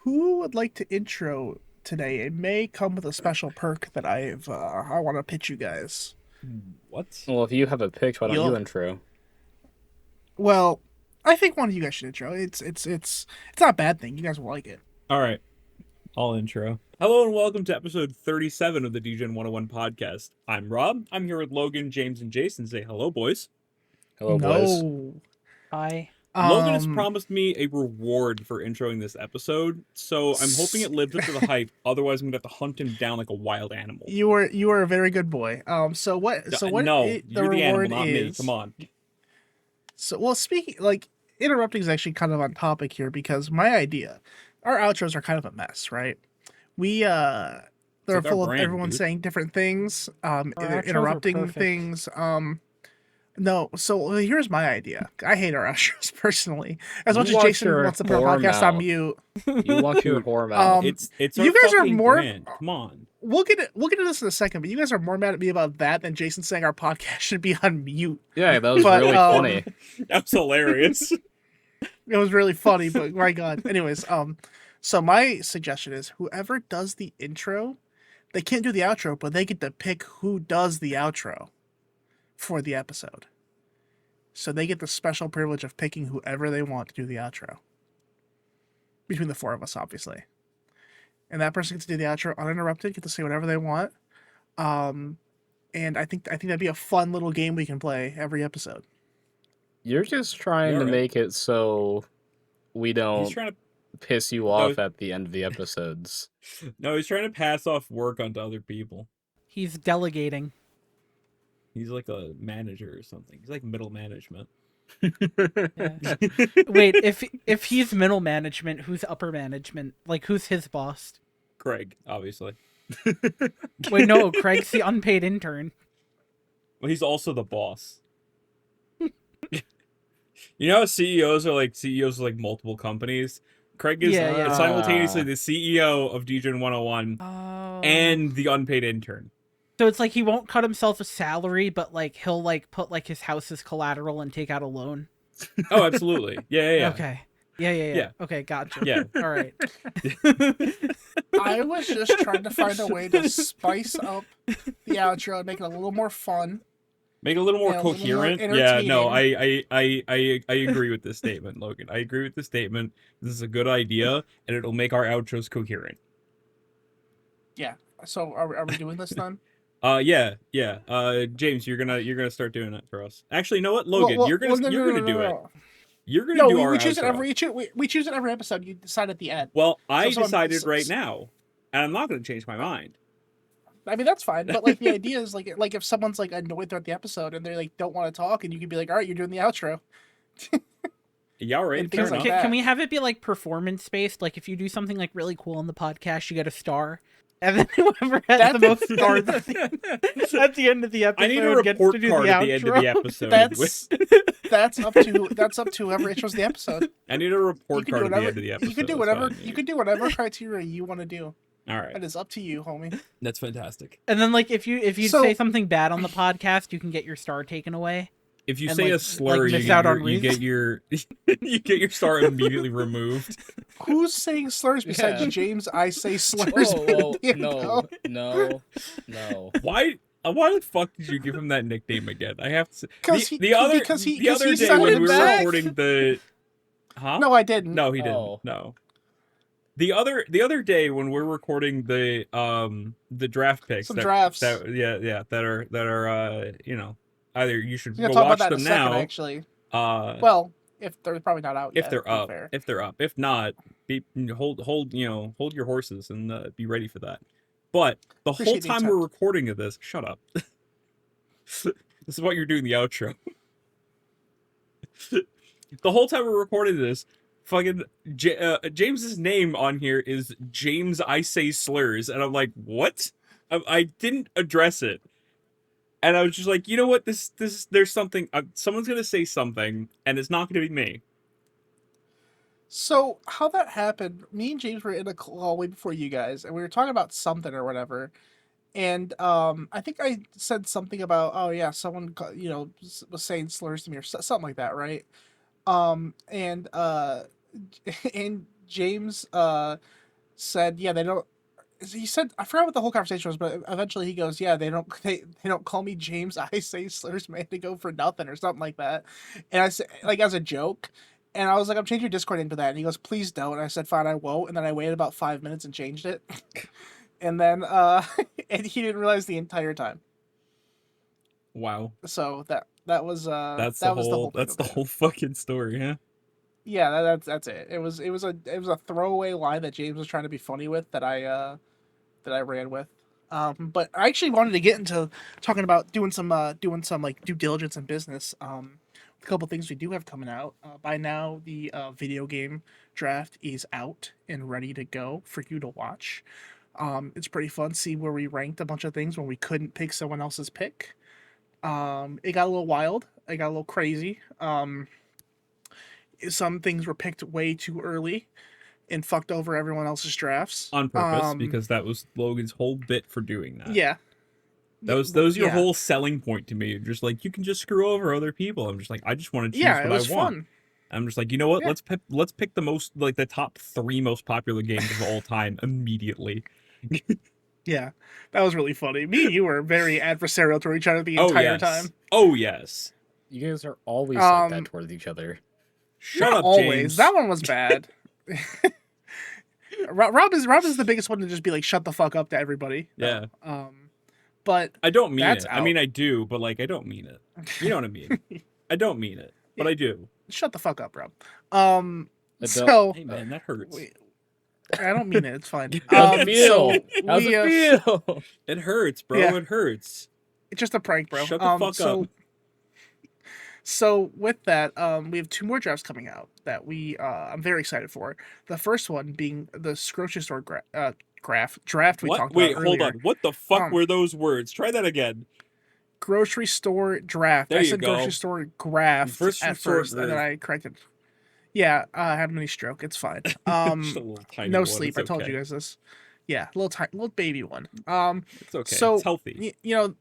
Who would like to intro today? It may come with a special perk that I want to pitch you guys. What? Well, if you have a pitch, why don't you You'll intro? well, I think one of you guys should intro. It's not a bad thing. You guys will like it. All right, I'll intro. Hello and welcome to episode 37 of the Degen101 podcast. I'm Rob. I'm here with Logan, James, and Jason. Say hello, boys. Hello, boys. No. Hi. Logan has Um. promised me a reward for introing this episode, so I'm hoping it lives up to the hype. Otherwise, I'm gonna have to hunt him down like a wild animal. You are a very good boy. So what? No, The you're the animal, reward not me. is? Come on. So well, speaking like interrupting is actually kind of on topic here because my idea, our outros are kind of a mess, right? We they're like our full of brand, everyone dude. saying different things, Our they're outros are interrupting perfect. things. No, so here's my idea. I hate our outros personally. As You much as watch Jason your wants to put our whore podcast on mouth. mute, You watch your Dude, whore mouth. It's you our guys are fucking more. brand. Come on. We'll get into this in a second, but you guys are more mad at me about that than Jason saying our podcast should be on mute. Yeah, that was but, really funny. That's hilarious. It was really funny, but my God. Anyways, so my suggestion is whoever does the intro, they can't do the outro, but they get to pick who does the outro for the episode. So they get the special privilege of picking whoever they want to do the outro. Between the four of us, obviously. And that person gets to do the outro uninterrupted, get to say whatever they want. Um, and I think that'd be a fun little game we can play every episode. You're just trying Yeah, to right. make it so we He's don't trying to piss you off at the end of the episodes. No, he's trying to pass off work onto other people. He's delegating. He's like a manager or something. He's like middle management. Yeah. Wait, if he's middle management, who's upper management? Like, who's his boss? Craig, obviously. Wait, no, Craig's the unpaid intern. Well, he's also the boss. You know how CEOs are like CEOs of like multiple companies? Craig is Yeah, yeah. simultaneously the CEO of Degen101 Oh. and the unpaid intern. So it's like he won't cut himself a salary, but like he'll like put like his house as collateral and take out a loan. Oh, absolutely. Yeah. Okay. Yeah. Yeah. Okay, gotcha. Yeah. All right. I was just trying to find a way to spice up the outro and make it a little more fun. Make it a little more Yeah, a little more coherent. Yeah, no, entertaining. I agree with this statement, Logan. I agree with this statement. This is a good idea, and it'll make our outros coherent. Yeah. So are we doing this then? Yeah. James, you're gonna start doing it for us. Actually, you know what, Logan, you're gonna do it. You're gonna No, do we, our we choose it outro. we choose it every episode. You decide at the end. Well, I So someone- decided so- right now, and I'm not gonna change my mind. I mean that's fine, but like the idea is like if someone's like annoyed throughout the episode and they like don't want to talk, and you can be like, all right, you're doing the outro. Yeah, all right, And fair things like enough. that. Can we have it be like performance based? Like if you do something like really cool on the podcast, you get a star, and then whoever has the most stars at the end of the episode I need a gets report to do card the at the end of outro. the episode. That's up to whoever intros the episode. I need a You report can card do at the whatever end of the episode. you can do That's whatever fine. you can do whatever criteria you want to do. All right, That is up to you, homie. that's fantastic. And then like if you So- say something bad on the podcast, you can get your star taken away. If you And, say like- a slur, like, you miss get out your, on you get your you get your star immediately removed. Who's saying slurs besides Yeah. James? I say slurs. Whoa, You no, know? no. Why the fuck did you give him that nickname again? I have to say, 'Cause the, he- the other because he- the 'cause other he day said when it we were back. recording the No, I didn't. No, he didn't. Oh. No. The other day when we're recording the draft picks Some drafts. that are you know, either you should We're go gonna talk watch about that them in a second, now actually. uh Well, if they're probably not out yet. if they're to be up fair. if not, hold your horses and be ready for that. But the whole Appreciate the time we're attempt. recording of this, shut up. This is what you're doing the outro. The whole time we're recording this, fucking James's name on here is James I Say Slurs, and I'm like, what? I didn't address it, and I was just like, you know what? This there's something. Someone's gonna say something, and it's not gonna be me. So how that happened? Me and James were in a call way before you guys, and we were talking about something or whatever. And I think I said something about, oh yeah, someone was saying slurs to me or something like that, right? And and James said, yeah, they don't. He said, I forgot what the whole conversation was, but eventually he goes, yeah, they don't call me James. I say slurs man to go for nothing or something like that. And I said, like, as a joke. And I was like, I'm changing your Discord into that. And he goes, please don't. And I said, fine, I won't. And then I waited about 5 minutes and changed it. And then and he didn't realize the entire time. Wow. So that was That's that the was whole. That's the whole fucking story, huh? Yeah, that's it. It was a throwaway line that James was trying to be funny with that I ran with. But I actually wanted to get into talking about doing some like due diligence and business. A couple things we do have coming out. By now, the video game draft is out and ready to go for you to watch. It's pretty fun. See where we ranked a bunch of things when we couldn't pick someone else's pick. It got a little wild. It got a little crazy. Some things were picked way too early and fucked over everyone else's drafts On purpose, because that was Logan's whole bit for doing that. Yeah. That was your whole selling point to me. Just like, you can just screw over other people. I'm just like, I just want to choose what it was I want. fun. I'm just like, you know what? Yeah. Let's pick the most, like, the top 3 most popular games of all time immediately. Yeah, that was really funny. Me and you were very adversarial to each other the entire time. Oh yes. You guys are always like that towards each other. Shut Not up, always. James. That one was bad. Rob is the biggest one to just be like, shut the fuck up to everybody. Yeah. But I don't mean that's it. out. I mean, I do, but like, I don't mean it. You know what I mean? I don't mean it, but I do. shut the fuck up, Rob. Adult- Hey man, that hurts. I don't mean it. It's fine. How's it feel? So How's we, it feel? It hurts, bro. Yeah. It hurts. It's just a prank, bro. Shut the fuck up. So with that, we have 2 more drafts coming out that I'm very excited for. The first one being the grocery store draft we What? talked Wait, about hold earlier. on. What the fuck were those words? Try that again. Grocery store draft. There I you said go. grocery store graft Grocery at store first, and then graft. I corrected. Yeah, I had a mini stroke. It's fine. Just a little tiny No one. sleep. It's I told okay. you guys this. Yeah, little baby one. It's okay. So it's healthy. you know,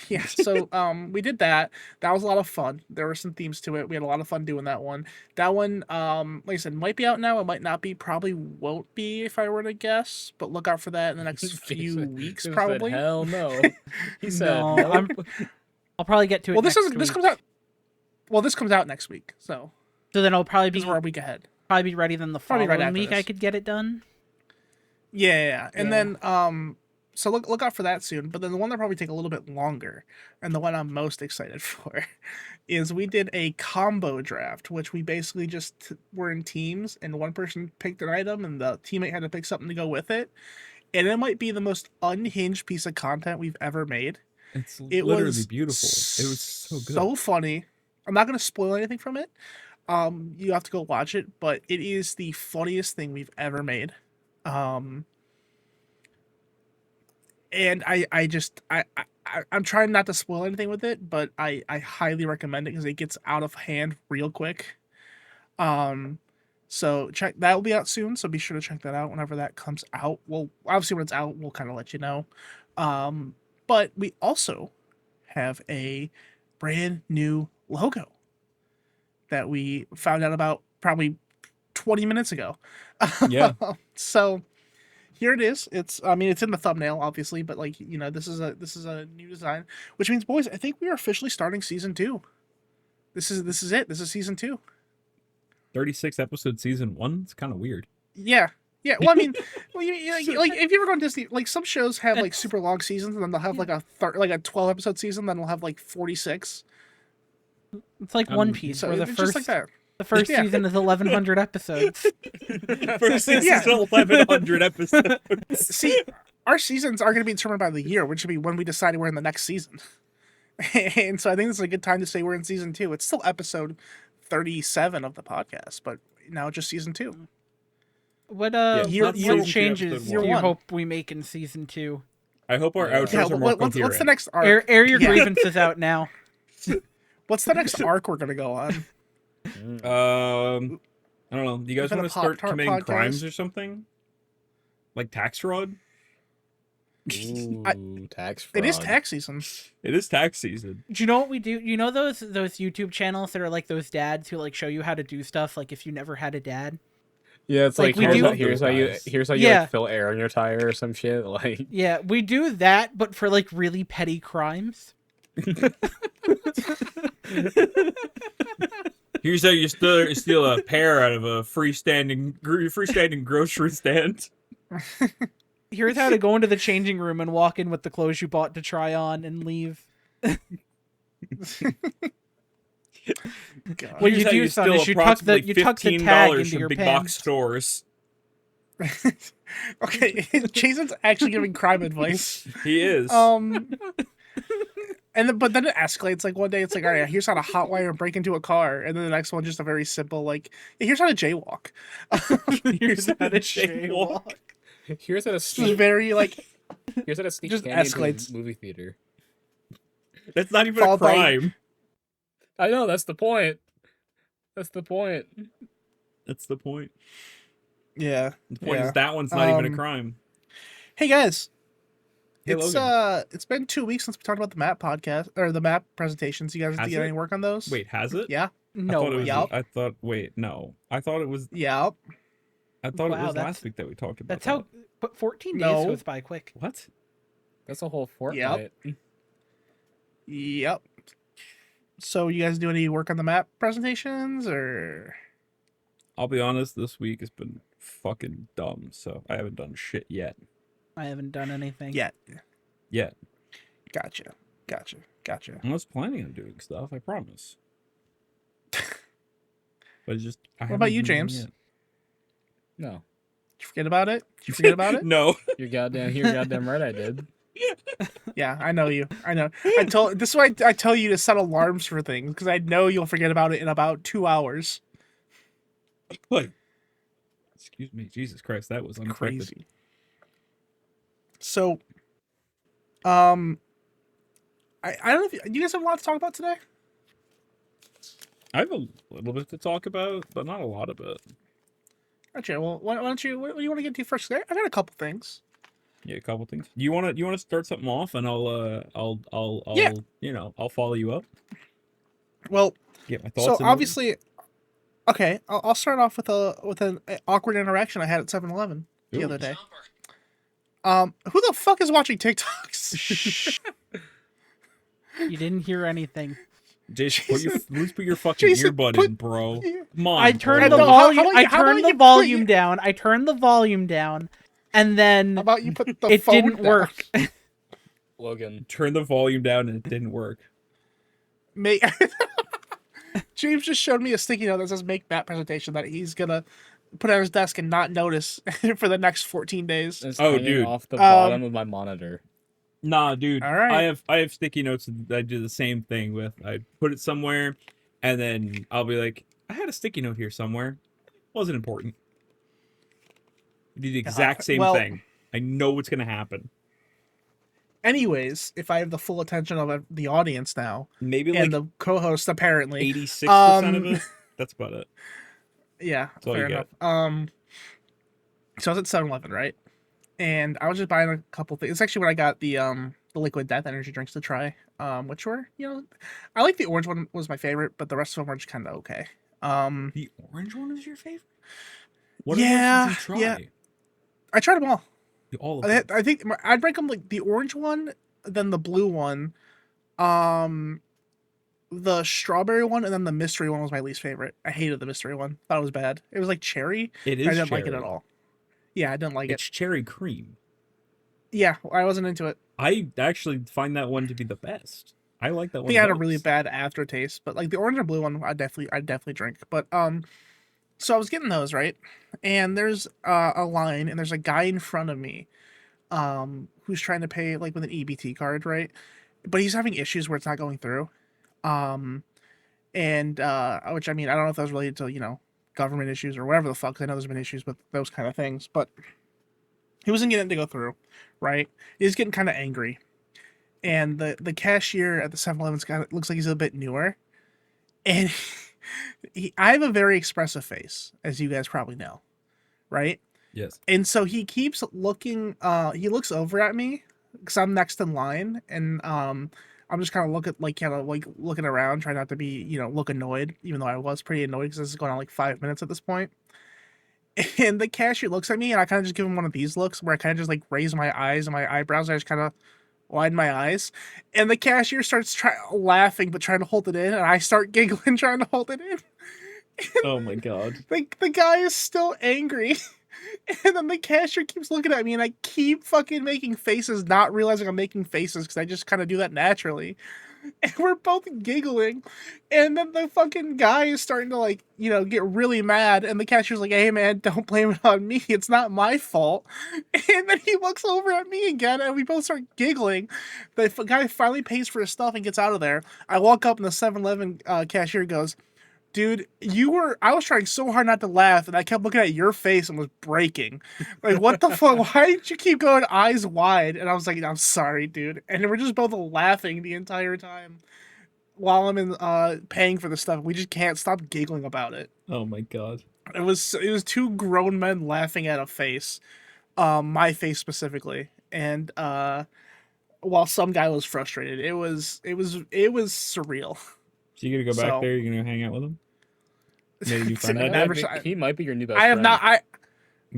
yeah. So we did that. That was a lot of fun. There were some themes to it. We had a lot of fun doing that one. That one, like I said, might be out now. It might not be. Probably won't be if I were to guess. But look out for that in the next few weeks, He said, probably. hell no. He said No, no. I'll probably get to it. Well, this next week. comes out. Well, this comes out next week, so So then I'll probably be because we're a week ahead. ready. Then the Probably following right after week I this. could get it done. Yeah. And Yeah. then so look out for that soon. But then the one that probably take a little bit longer, and the one I'm most excited for, is we did a combo draft, which we basically just were in teams, and one person picked an item, and the teammate had to pick something to go with it. And it might be the most unhinged piece of content we've ever made. It's It literally was beautiful. It was so good. So funny. I'm not gonna spoil anything from it. You have to go watch it, but it is the funniest thing we've ever made. And I'm trying not to spoil anything with it, but I highly recommend it because it gets out of hand real quick. So that will be out soon, so be sure to check that out whenever that comes out. Well, obviously when it's out, we'll kind of let you know. But we also have a brand new logo that we found out about probably 20 minutes ago. Yeah. So here it is. It's in the thumbnail, obviously, but like, this is a new design, which means, boys, I think we are officially starting season 2. This is it. This is season 2. 36 episode season 1. It's kind of weird. Yeah. Yeah. Well, I mean, like if you ever go on Disney, like some shows have like super long seasons, and then they'll have like a 12 episode season, then they'll have like 46. It's like One Piece, So where the it's first just like that. the first Yeah. season is 1,100 episodes. First season Yeah. 1,100 episodes. See, our seasons are going to be determined by the year, which should be when we decide we're in the next season. And so I think this is a good time to say we're in season 2. It's still episode 37 of the podcast, but now just season 2. What Year- what year- changes episode year do you one. hope we make in season 2? I hope our outros Yeah, are more what's the coherent. next arc? Air your Yeah. grievances out now. What's the next arc we're going to go on? I don't know. Do you guys Is that want a to start Pop-Tart committing podcast? crimes or something? Like tax fraud? Ooh, tax fraud. It is tax season. It is tax season. Do you know what we do? You know those YouTube channels that are like those dads who like show you how to do stuff, like if you never had a dad? Yeah, it's Like, like, we here's, do- how, here's how you Guys. here's how you Yeah. like fill air in your tire or some shit. Like, Yeah, we do that, but for like really petty crimes. Here's how you steal a pear out of a freestanding grocery stand. Here's how to go into the changing room and walk in with the clothes you bought to try on and leave. God. What Here's you how do, son, is you tuck the approximately tag $15 into from your big box pants. stores. Okay, Jason's actually giving crime advice. He is. But then it escalates. Like one day, it's like, all right, here's how to hotwire and break into a car, and then the next one just a very simple, like, here's how to jaywalk. Here's how to Jaywalk. jaywalk. here's how to It's sneak. very like Here's how to sneak just candy into escalates. a movie theater. That's not even a Followed by- crime. I know, that's the point. That's the point. That's the point. yeah. The point Yeah. is that one's not even a Um, crime. Hey guys, Hey, Logan. it's been 2 weeks since we talked about the map podcast or the map presentations. You guys Has did it? any work on those? Wait, has it? Yeah. I No, thought it was. Yup. I thought. Wait, no. I thought it was. Yeah. I thought Wow, it was that's- last week that we talked about. that's how. But 14 days No. goes by quick. What? That's a whole fortnight. Yep. So you guys do any work on the map presentations or? I'll be honest. This week has been fucking dumb. So I haven't done shit yet. I haven't done anything. Yet. Yet. Gotcha. I was planning on doing stuff. I promise. But it's just. I What about haven't you, done them James? yet. No. Did you forget about it? Did you forget about it? No. You're goddamn right I did. Yeah, I know you. I know. This is why I tell you to set alarms for things because I know you'll forget about it in about 2 hours. Wait. Excuse me. Jesus Christ, that was unexpected. Crazy. So, I don't know if you guys have a lot to talk about today. I have a little bit to talk about, but not a lot of it. Okay, well, why don't you? What do you want to get to first? I got a couple things. Yeah, a couple things. You wanna start something off, and I'll Yeah. I'll follow you up. Well, Get my thoughts. so in order. obviously, okay, I'll start off with an awkward interaction I had at 7-Eleven the Ooh. other day. Who the fuck is watching TikToks? You didn't hear anything. Jason, let's put your fucking Jason, earbud in, bro. Come on. I turned bro. the No, how volume. about I you- how about turned you the put volume you- down. I turned the volume down, and then How about you put the it phone didn't down? work. Logan. Turn the volume down, and it didn't work. Mate, James just showed me a sticky note that says "Make Map Presentation" that he's gonna put on his desk and not notice for the next 14 days. It's Oh, hanging dude. off the bottom of my monitor. Nah, dude. All right. I have sticky notes that I do the same thing with. I put it somewhere, and then I'll be like, I had a sticky note here somewhere. Wasn't important. I do the exact same well- thing. I know what's gonna happen. Anyways, if I have the full attention of the audience now Maybe and like the co-host, apparently, 86% of it. That's about it. yeah, all fair you enough. So I was at 7-Eleven, right? And I was just buying a couple things. It's actually when I got the liquid death energy drinks to try, which were, I like the orange one was my favorite, but the rest of them were just kind of okay. The orange one is your favorite? What Yeah, other ones did you yeah. try? I tried them all. All of them. I think I'd rank them like the orange one, then the blue one, the strawberry one, and then the mystery one was my least favorite. I hated the mystery one. Thought it was bad. It was like cherry. It is I didn't cherry. like it at all. Yeah, I didn't like It's cherry cream. it. Yeah, I wasn't into it. I actually find that one to be the best. I like that I one. think it had a the really most. bad aftertaste, but like the orange and blue one, I definitely drink. But so I was getting those right, and there's a line, and there's a guy in front of me, who's trying to pay like with an EBT card, right? But he's having issues where it's not going through, and which I mean I don't know if that was related to government issues or whatever the fuck. 'Cause I know there's been issues with those kind of things, but he wasn't getting it to go through, right? He's getting kind of angry. And the cashier at the 7-Eleven's guy looks like he's a bit newer. And I have a very expressive face, as you guys probably know, right? Yes. And so he keeps looking, he looks over at me because I'm next in line. And I'm just kind of looking around, trying not to be, look annoyed, even though I was pretty annoyed because this is going on like 5 minutes at this point. And the cashier looks at me, and I kind of just give him one of these looks where I kind of just like raise my eyes and my eyebrows. And I just kind of widen my eyes, and the cashier starts laughing but trying to hold it in, and I start giggling trying to hold it in. Oh my god. The guy is still angry. And then the cashier keeps looking at me, and I keep fucking making faces, not realizing I'm making faces because I just kind of do that naturally. And we're both giggling. And then the fucking guy is starting to, like, you know, get really mad. And the cashier's like, hey, man, don't blame it on me. It's not my fault. And then he looks over at me again, and we both start giggling. The guy finally pays for his stuff and gets out of there. I walk up, and the 7-Eleven cashier goes, dude, I was trying so hard not to laugh, and I kept looking at your face and was breaking. Like, what the fuck? Why did you keep going eyes wide? And I was like, I'm sorry, dude. And we're just both laughing the entire time while I'm in paying for the stuff. We just can't stop giggling about it. Oh my god. It was two grown men laughing at a face, my face specifically, and while some guy was frustrated. It was surreal. So you gonna go back So- there? You gonna hang out with him? Maybe you find I out. never- He might be your new best I have friend. not.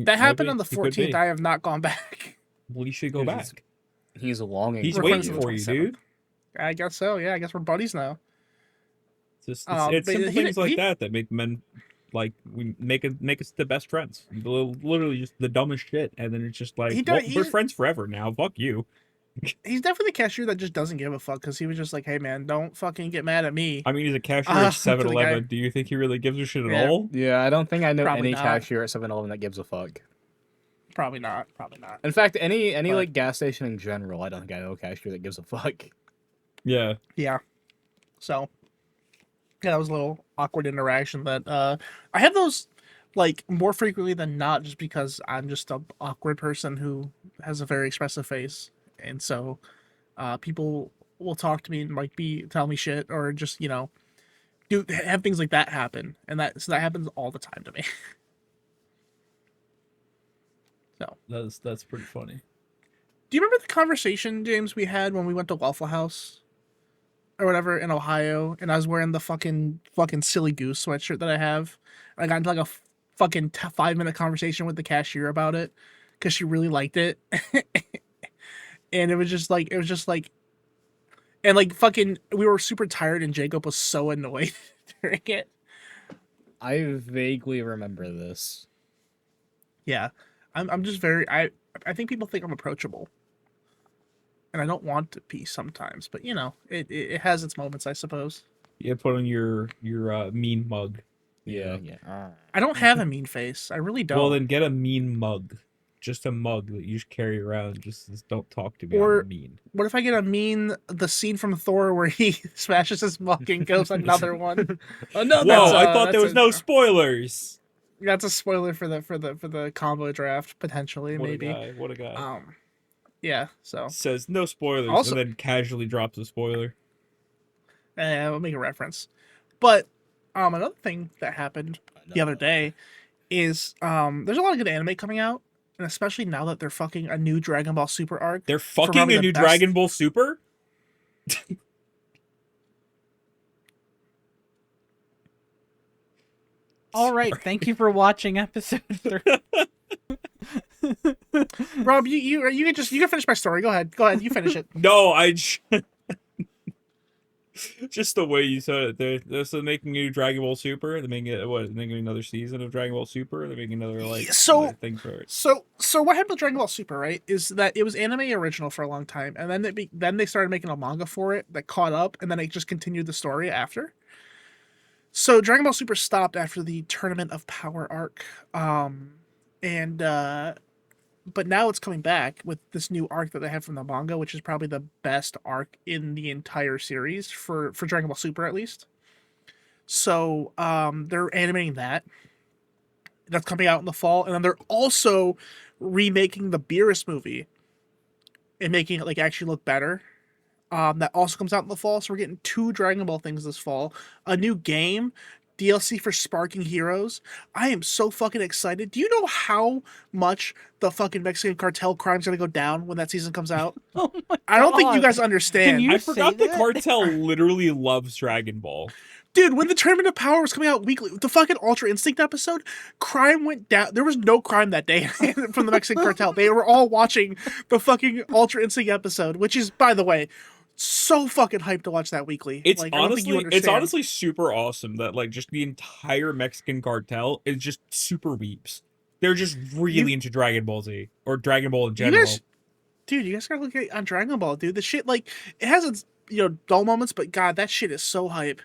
That happened Maybe. on the He could be. 14th. I have not gone back. Well, you should go He's- back. He's longing. He's We're waiting friends on the for you, 27th. dude. I guess so. Yeah, I guess we're buddies now. It's but simple he- things like he- that make men like we make us the best friends. Literally just the dumbest shit, and then it's just like He well, does- we're he's- friends forever now. Fuck you. He's definitely the cashier that just doesn't give a fuck because he was just like, hey, man, don't fucking get mad at me. I mean, he's a cashier To the at 7-Eleven. guy. Do you think he really gives a shit at Yeah. all? Yeah, I don't think I know Probably any not. cashier at 7-Eleven that gives a fuck. Probably not. Probably not. In fact, any But- like gas station in general, I don't think I know a cashier that gives a fuck. Yeah. Yeah. So, yeah, that was a little awkward interaction that I have those like more frequently than not just because I'm just a awkward person who has a very expressive face. And so people will talk to me and like tell me shit or just, you know, have things like that happen. And that happens all the time to me. So, That's pretty funny. do you remember the conversation, James, we had when we went to Waffle House or whatever in Ohio, and I was wearing the fucking silly goose sweatshirt that I have? I got into like a fucking 5-minute conversation with the cashier about it because she really liked it, and it was just like, and like fucking, we were super tired, and Jacob was so annoyed during it. I vaguely remember this. Yeah, I'm just very I think people think I'm approachable. And I don't want to be sometimes, but you know, it has its moments, I suppose. You put on your mean mug. Yeah. I don't have a mean face. I really don't. Well, then get a mean mug. Just a mug that you just carry around. Just don't talk to me. Or- I'm mean. What if I get the scene from Thor where he smashes his mug and goes another one? Oh no, Whoa! I thought there was no spoilers. That's a spoiler for the combo draft potentially, What maybe. a guy! What a guy! Yeah. So Says no spoilers, Also- and then casually drops a spoiler. we'll make a reference. But another thing that happened the other day is there's a lot of good anime coming out, and especially now that they're fucking a new Dragon Ball Super arc. They're fucking probably a the new best- Dragon Ball Super. All right, thank you for watching episode 3. Rob, you can finish my story. Go ahead, you finish it. No, just the way you said it. They're making a new Dragon Ball Super. They're making it They're making another season of Dragon Ball Super. They're making another So- thing for it. So what happened with Dragon Ball Super, right? Is that it was anime original for a long time, and then they started making a manga for it that caught up, and then it just continued the story after. So Dragon Ball Super stopped after the Tournament of Power arc, but now it's coming back with this new arc that they have from the manga, which is probably the best arc in the entire series for Dragon Ball Super at least. So they're animating that. That's coming out in the fall, and then they're also remaking the Beerus movie and making it like actually look better. That also comes out in the fall, so we're getting 2 Dragon Ball things this fall. A new game, DLC for Sparking Heroes. I am so fucking excited. Do you know how much the fucking Mexican cartel crime's gonna go down when that season comes out? Oh my I don't think you God. guys understand. Can you I forgot say the that? cartel literally loves Dragon Ball. Dude, when the Tournament of Power was coming out weekly, the fucking Ultra Instinct episode, crime went down. There was no crime that day from the Mexican cartel. They were all watching the fucking Ultra Instinct episode, which is, by the way, so fucking hyped to watch that weekly. It's Like, I don't think you honestly, it's understand. honestly super awesome that like just the entire Mexican cartel is just super weeps. They're just really into Dragon Ball Z or Dragon Ball in You general. guys, dude, you guys gotta look at on Dragon Ball, dude. The shit, like, it has its dull moments, but God, that shit is so hype.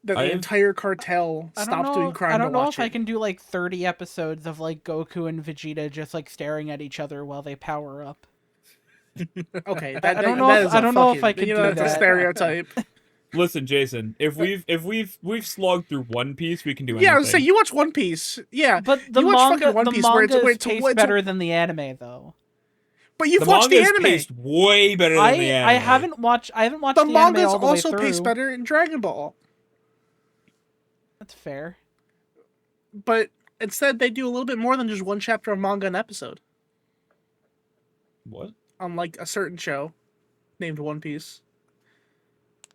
That the entire cartel stopped doing crime. I don't to know watch if it. I can do like 30 episodes of like Goku and Vegeta just like staring at each other while they power up. Okay, I don't know if I can do that's a that. stereotype. Listen, Jason, if we've slogged through One Piece, we can do anything. Yeah, I was saying you watch One Piece. Yeah, But the you watch manga, fucking One the Piece manga where it's tastes better than the anime, though. But you've the watched manga the is anime. paced way better than the anime. I haven't watched The the anime manga's all the way also through. paced better in Dragon Ball. That's fair. But instead, they do a little bit more than just one chapter of manga an episode. What? On like a certain show named One Piece.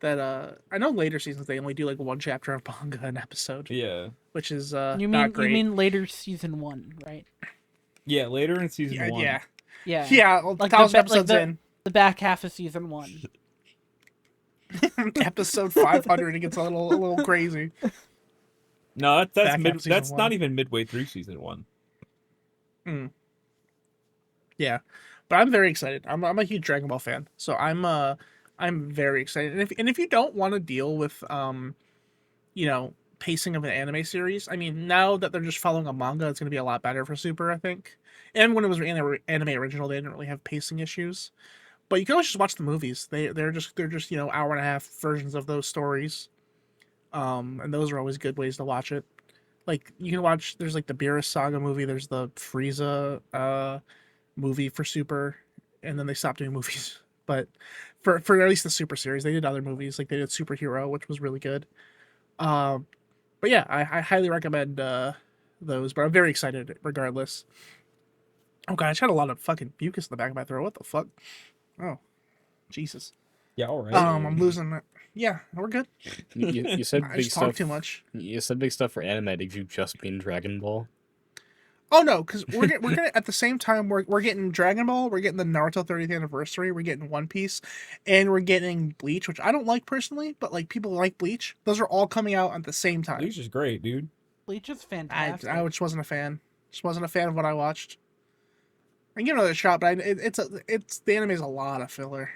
That I know later seasons they only do like one chapter of manga an episode, Yeah. which is You not great. mean later season 1, right? Yeah, later in season yeah, 1. yeah, Yeah. yeah. Like 1,000 episodes in. The back half of season 1. Episode 500, it gets a little crazy. No, Back that's half mid, season that's 1. not even midway through season 1. Yeah, but I'm very excited. I'm a huge Dragon Ball fan, so I'm very excited. And if you don't want to deal with pacing of an anime series, I mean, now that they're just following a manga, it's going to be a lot better for Super, I think. And when it was anime original, they didn't really have pacing issues. But you can always just watch the movies. They're just hour and a half versions of those stories. And those are always good ways to watch it. Like you can watch. There's like the Beerus Saga movie. There's the Frieza movie for Super, and then they stopped doing movies. But for at least the Super series, they did other movies. Like they did Superhero, which was really good. But yeah, I highly recommend those. But I'm very excited regardless. Oh god, I just had a lot of fucking mucus in the back of my throat. What the fuck? Oh, Jesus. Yeah, all right. I'm losing it. Yeah, we're good. You said I big just talk stuff. too much. You said big stuff for anime. Did you just mean Dragon Ball? Oh no, because we're gonna at the same time we're getting Dragon Ball, we're getting the Naruto 30th anniversary, we're getting One Piece, and we're getting Bleach, which I don't like personally, but like people like Bleach. Those are all coming out at the same time. Bleach is great, dude. Bleach is fantastic. I just wasn't a fan. Just wasn't a fan of what I watched. I can give it another shot, but it's the anime's a lot of filler.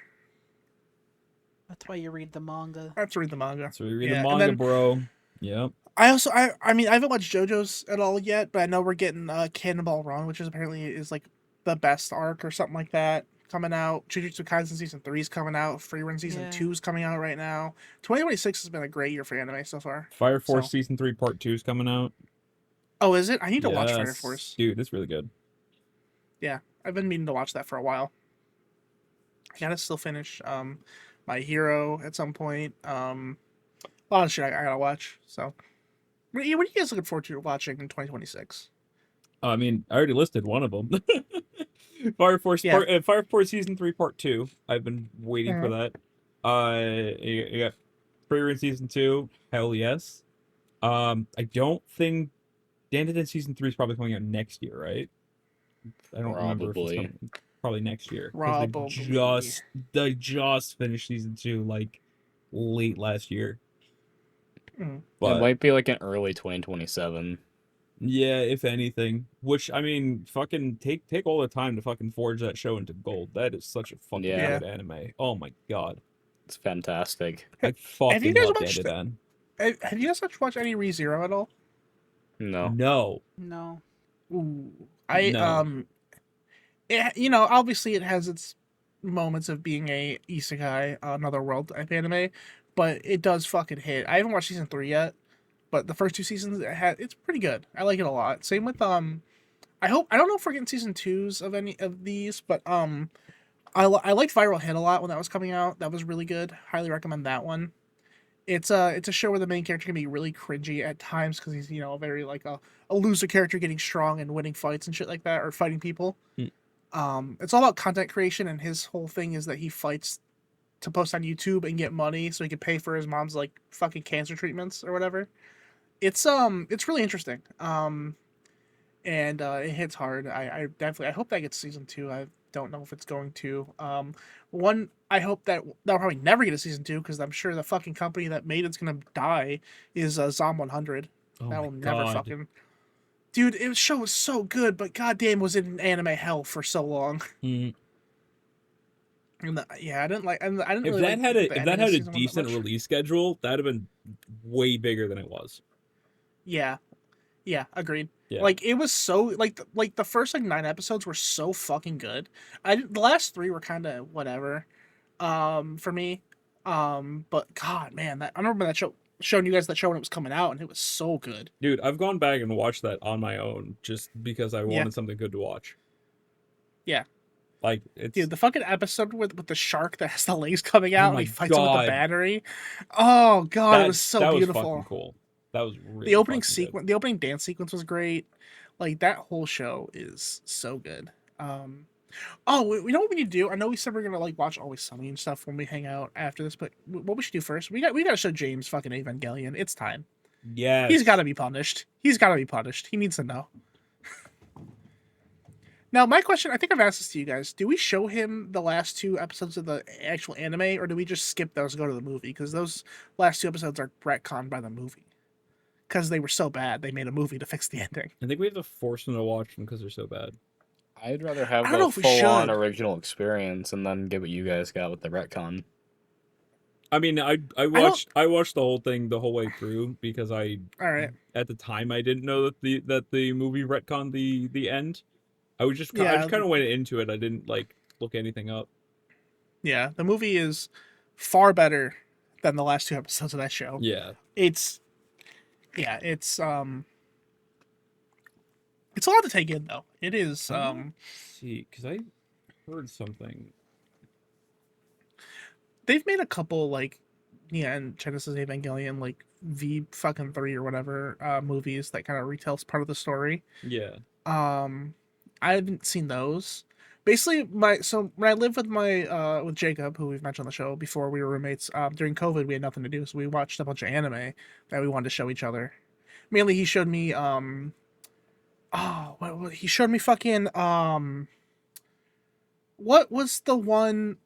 That's why you read the manga. I have to read the manga. So we read Yeah, the and manga, then- bro. Yep. I mean I haven't watched JoJo's at all yet, but I know we're getting Cannonball Run, which is apparently is like the best arc or something like that coming out. Jujutsu Kaisen season 3 is coming out. Free Run season Yeah. 2 is coming out right now. 2026 has been a great year for anime so far. Fire Force So- season 3 part 2 is coming out. Oh, is it? I need to watch Fire Yes. Force. Dude, it's really good. Yeah, I've been meaning to watch that for a while. I gotta still finish My Hero at some point. A lot of shit I gotta watch. So, what are you guys looking forward to watching in 2026? I mean, I already listed one of them. Fire Force Yeah. Fire Force season 3 part 2. I've been waiting for that. You got Free Run season 2. Hell yes. I don't think Dandadan season 3 is probably coming out next year, right? I don't remember if it's coming, probably next year. 'Cause Probably. They just finished season 2 like late last year. Mm. It But might be like an early 2027. yeah, if anything. Which I mean, fucking take all the time to fucking forge that show into gold. That is such a fucking Yeah. good anime. Oh my god. It's fantastic. I you fucking guys love watched Dandadan. Have you guys watched any ReZero at all? No. No. No. Ooh, No. obviously it has its moments of being a isekai, another world type anime, but it does fucking hit. I haven't watched season 3 yet, but the first 2 seasons it's pretty good. I like it a lot. Same with I don't know if we're getting season 2s of any of these, but I liked Viral Hit a lot when that was coming out. That was really good. Highly recommend that one. It's a show where the main character can be really cringy at times because he's a very like a loser character getting strong and winning fights and shit like that, or fighting people. Mm. It's all about content creation, and his whole thing is that he fights to post on YouTube and get money so he could pay for his mom's like fucking cancer treatments or whatever. It's really interesting. And it hits hard. I definitely I hope that gets season 2. I don't know if it's going to. One, I hope that they'll probably never get a season 2 because I'm sure the fucking company that made it's gonna die is Zom100. Oh That my will never God. fucking. Dude, it show was so good, but goddamn, was it in anime hell for so long? Mm. And yeah, I didn't like. I didn't If really that like had the a if ending that of had a season 1 that decent much. release schedule, that'd have been way bigger than it was. Yeah, agreed. Yeah. Like it was so like the first like 9 episodes were so fucking good. The last 3 were kind of whatever, for me. But God, man, I remember that show showing you guys that show when it was coming out, and it was so good. Dude, I've gone back and watched that on my own just because I Yeah. wanted something good to watch. Yeah. Like it's Dude, the fucking episode with the shark that has the legs coming out and my he fights him with the God. battery. Oh God, it was so that beautiful. was fucking cool. That was really The opening fucking sequence, the opening dance sequence was great. Like that whole show is so good. Oh, we know what we need to do. I know we said we're gonna like watch Always Sunny and stuff when we hang out after this, but what we should do first, we got to show James fucking Evangelion. It's time. good. Yes. He's got to be punished. He's got to be punished. He needs to know. Now, my question, I think I've asked this to you guys. Do we show him the last 2 episodes of the actual anime, or do we just skip those and go to the movie? Because those last 2 episodes are retconned by the movie. Because they were so bad, they made a movie to fix the ending. I think we have to force them to watch them because they're so bad. I'd rather have I don't know a if we full-on should. original experience and then get what you guys got with the retcon. I mean, I watched the whole thing the whole way through because All right. at the time I didn't know that the movie retconned the end. I just Yeah. kind of went into it. I didn't like look anything up. Yeah, the movie is far better than the last 2 episodes of that show. Yeah. It's a lot to take in though. It is See, because I heard something. they've made a couple like and Genesis Evangelion like V fucking 3 or whatever movies that kind of retells part of the story. Yeah. I haven't seen those. Basically, when I lived with my with Jacob, who we've mentioned on the show before, we were roommates. During COVID, we had nothing to do, so we watched a bunch of anime that we wanted to show each other. Mainly, he showed me he showed me fucking what was the one?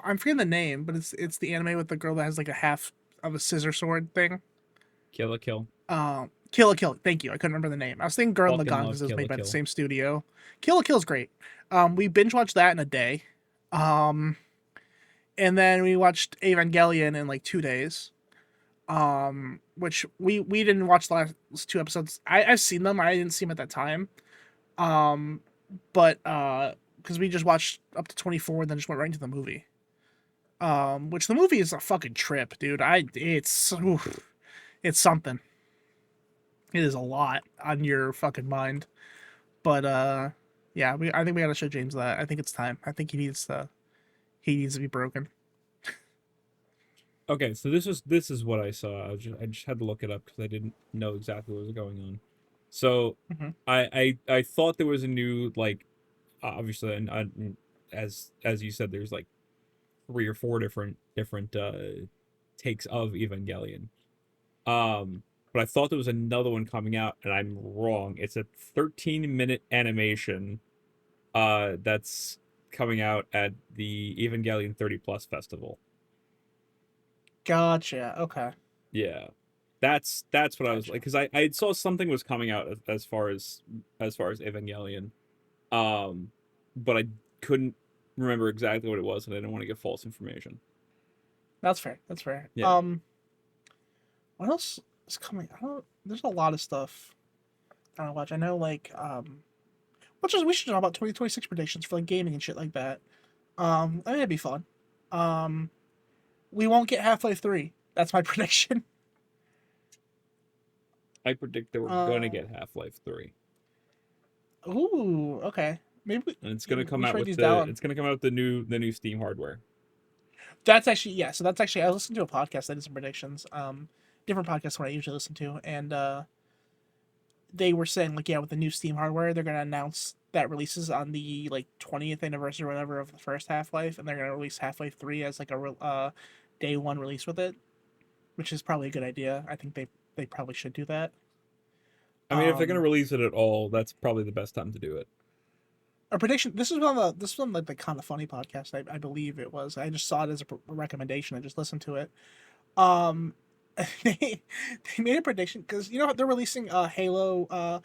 I'm forgetting the name, but it's the anime with the girl that has like a half of a scissor sword thing. Kill a Kill. Kill la Kill. Thank you. I couldn't remember the name. I was thinking Girl in Fucking Lagan love because it was Kill made la by the Kill. same studio. Kill la Kill's great. We binge watched that in a day. And then we watched Evangelion in like 2 days. Which we didn't watch the last 2 episodes. I've seen them. I didn't see them at that time. But because we just watched up to 24 and then just went right into the movie. Which the movie is a fucking trip, dude. It's something. It is a lot on your fucking mind. But yeah, I think we gotta show James that. I think it's time. I think he needs to be broken. Okay, so this is what I saw. I just had to look it up because I didn't know exactly what was going on. So Mhm. I thought there was a new like obviously and as you said there's like 3 or 4 different takes of Evangelion. But I thought there was another one coming out, and I'm wrong. It's a 13-minute animation that's coming out at the Evangelion 30 Plus Festival. Gotcha. Okay. Yeah. That's what I was like, because I saw something was coming out as far as Evangelion. But I couldn't remember exactly what it was, and I didn't want to give false information. That's fair. That's fair. Yeah. What else is coming? There's a lot of stuff I want to watch. I know, like, we should talk about 2026 predictions for like gaming and shit like that. I think it'd be fun. We won't get Half-Life 3. That's my prediction. I predict that we're gonna get Half-Life 3. Ooh, okay. Maybe And it's gonna come we out should write with these down. it's gonna come out with the new Steam hardware. That's actually, yeah. So that's actually, I listened to a podcast that did some predictions. Different podcasts than what I usually listen to, and they were saying like, yeah, with the new Steam hardware, they're gonna announce that releases on the like 20th anniversary or whatever of the first Half-Life, and they're gonna release Half-Life 3 as like a day one release with it, which is probably a good idea. I think they probably should do that. I mean, if they're gonna Um, release it at all, that's probably the best time to do it. A prediction. This was on like the Kind of Funny podcast. I believe it was. I just saw it as a recommendation. I just listened to it. Um, they made a prediction because you know they're releasing Halo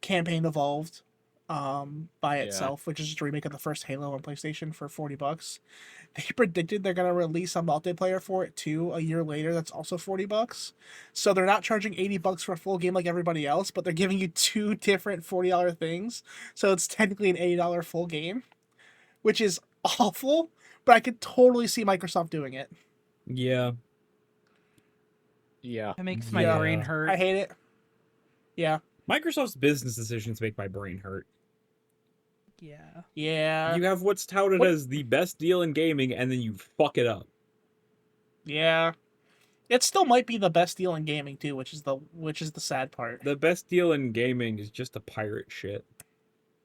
campaign evolved by Yeah. itself, which is just a remake of the first Halo on PlayStation for $40. They predicted they're gonna release a multiplayer for it too a year later. That's also $40. So they're not charging $80 for a full game like everybody else, but they're giving you two different $40 things. So it's technically an $80 full game, which is awful. But I could totally see Microsoft doing it. Yeah. Yeah. It makes my Yeah. brain hurt. I hate it. Yeah. Microsoft's business decisions make my brain hurt. Yeah. Yeah. You have what's touted What- as the best deal in gaming, and then you fuck it up. Yeah. It still might be the best deal in gaming too, which is the sad part. The best deal in gaming is just a pirate shit.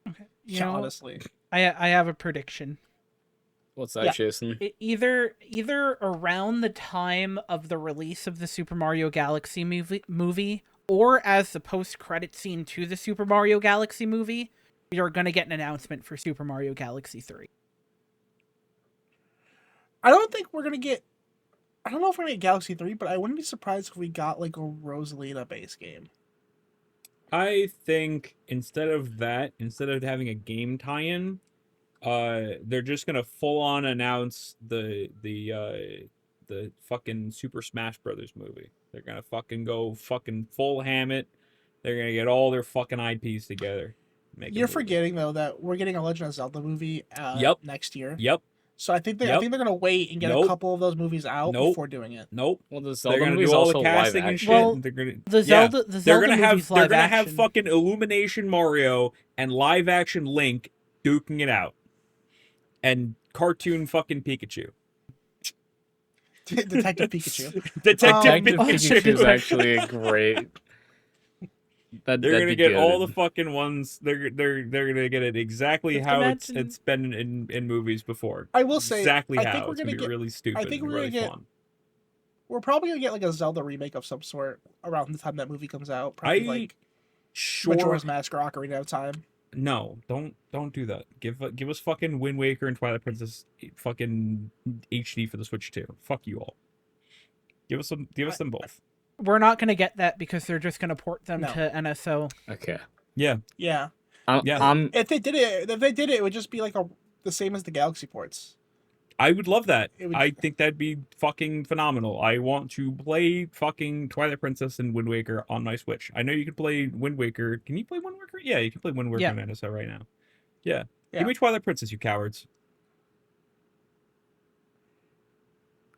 Okay. You Yeah, know, honestly. I have a prediction. What's that, Yeah. Jason? Either around the time of the release of the Super Mario Galaxy movie or as the post-credit scene to the Super Mario Galaxy movie, you're going to get an announcement for Super Mario Galaxy 3. I don't think we're gonna get. I don't know if we're gonna get Galaxy 3, but I wouldn't be surprised if we got like a Rosalina base game. I think instead of having a game tie-in, they're just gonna full on announce the fucking Super Smash Brothers movie. They're gonna fucking go fucking full ham it. They're gonna get all their fucking IPs together. Make a You're movie. forgetting though that we're getting a Legend of Zelda movie Yep. next year. Yep. So I think Yep. they're gonna wait and get Nope. a couple of those movies out Nope. before doing it. Nope. Well, the They're Zelda gonna movie's do all also the live casting and action. shit. Well, And they're gonna The yeah. Zelda They're Zelda gonna have movie's live have action. fucking Illumination Mario and live action Link duking it out, and cartoon fucking Pikachu. Detective Pikachu. Detective Detective Pikachu. Pikachu is actually a great. They're gonna get all the fucking ones. They're gonna get it exactly Just how imagine- it's been in movies before. I will say, exactly I how think we're it's gonna gonna be get. really stupid. think and we're gonna really get- fun. We're probably gonna get like a Zelda remake of some sort around the time that movie comes out. Probably like Sure. Majora's Mask or Ocarina of Time. No, don't do that. Give us fucking Wind Waker and Twilight Princess fucking HD for the Switch too. Fuck you all. Give us them both. We're not going to get that because they're just going to port them No. to NSO. Okay. Yeah. Yeah. Yeah. If they did it, it would just be like the same as the Galaxy ports. I would love that. It would- I think that'd be fucking phenomenal. I want to play fucking Twilight Princess and Wind Waker on my Switch. I know you can play Wind Waker. Can you play Wind Waker? Yeah, you can play Wind Waker Yeah. on NSO right now. Yeah. Yeah. Give me Twilight Princess, you cowards.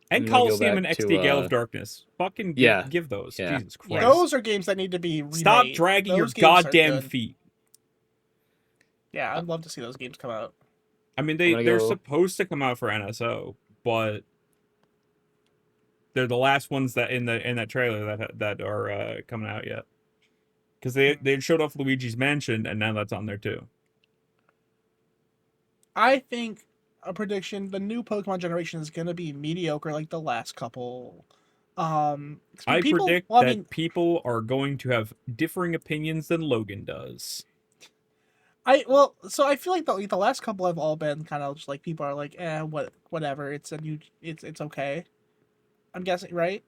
And I'm gonna go Coliseum and back to, XD Gale of Darkness. Fucking yeah. give those. Yeah. Jesus Christ. Those are games that need to be remade. Stop dragging your Those games are goddamn good. feet. Yeah, I'd love to see those games come out. I mean, I'm gonna they're go- supposed to come out for NSO, but they're the last ones that in that trailer that are coming out yet. Because they showed off Luigi's Mansion, and now that's on there too. I think a prediction: the new Pokemon generation is going to be mediocre, like the last couple. I People- predict well, I that mean, people are going to have differing opinions than Logan does. so I feel like the last couple have all been kind of just like people are like, whatever. It's it's okay. I'm guessing, right?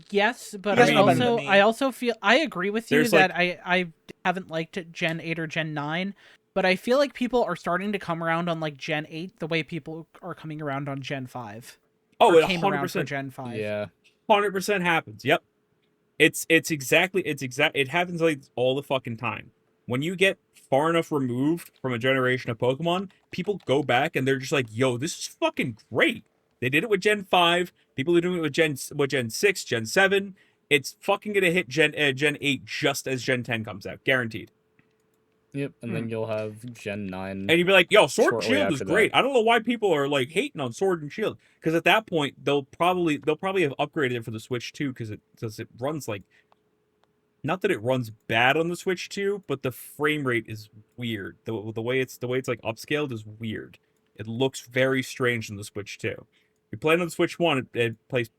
Yes, but You guys I know better than also me. I also feel I agree with you There's, that I haven't liked it Gen 8 or Gen 9, but I feel like people are starting to come around on like Gen 8 the way people are coming around on Gen 5. Oh, Or it came around for 100%. Gen 5. Yeah. 100% happens. Yep. It happens like all the fucking time. When you get far enough removed from a generation of Pokemon, people go back and they're just like, "Yo, this is fucking great." They did it with Gen 5. People are doing it with Gen 6, Gen 7. It's fucking gonna hit Gen 8 just as Gen 10 comes out, guaranteed. Yep. And then you'll have Gen 9. And you'd be like, "Yo, Sword and Shortly Shield is after great." that. I don't know why people are like hating on Sword and Shield, because at that point they'll probably have upgraded it for the Switch too, because it runs like not that it runs bad on the Switch 2, but the frame rate is weird. The way it's like upscaled is weird. It looks very strange on the Switch 2. If you play it on the Switch 1, it plays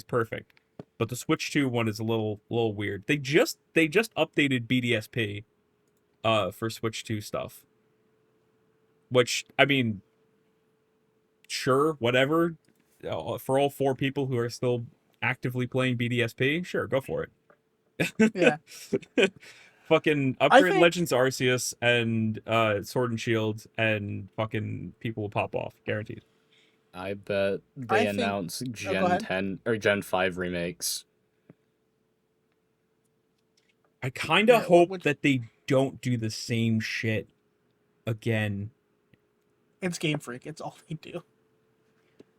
perfect. But the Switch 2 one is a little weird. They just updated BDSP for Switch 2 stuff. Which, I mean, sure, whatever. For all 4 people who are still actively playing BDSP, sure, go for it. Yeah. Fucking upgrade think- Legends Arceus and Sword and Shield, and fucking people will pop off, guaranteed. I bet I they think- announce go Gen ahead. 10 or Gen 5 remakes. I kind of Yeah, hope which- that they don't do the same shit again. It's Game Freak. It's all they do.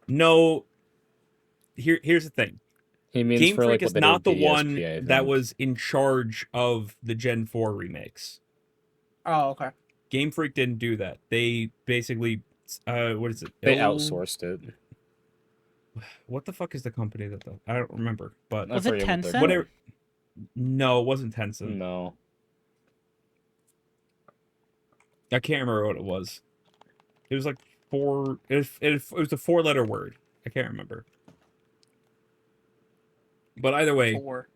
No, here's the thing. He means Game for Freak like is what they not did the with one BDSP, I that think. was in charge of the Gen 4 remakes. Oh, okay. Game Freak didn't do that. They basically, what is it? They outsourced it. What the fuck is the company that does? I don't remember, but I Was it forget what they're Tencent? whatever. No, it wasn't Tencent. No. I can't remember what it was. It was like four. It was a 4-letter word. I can't remember. But either way, 4.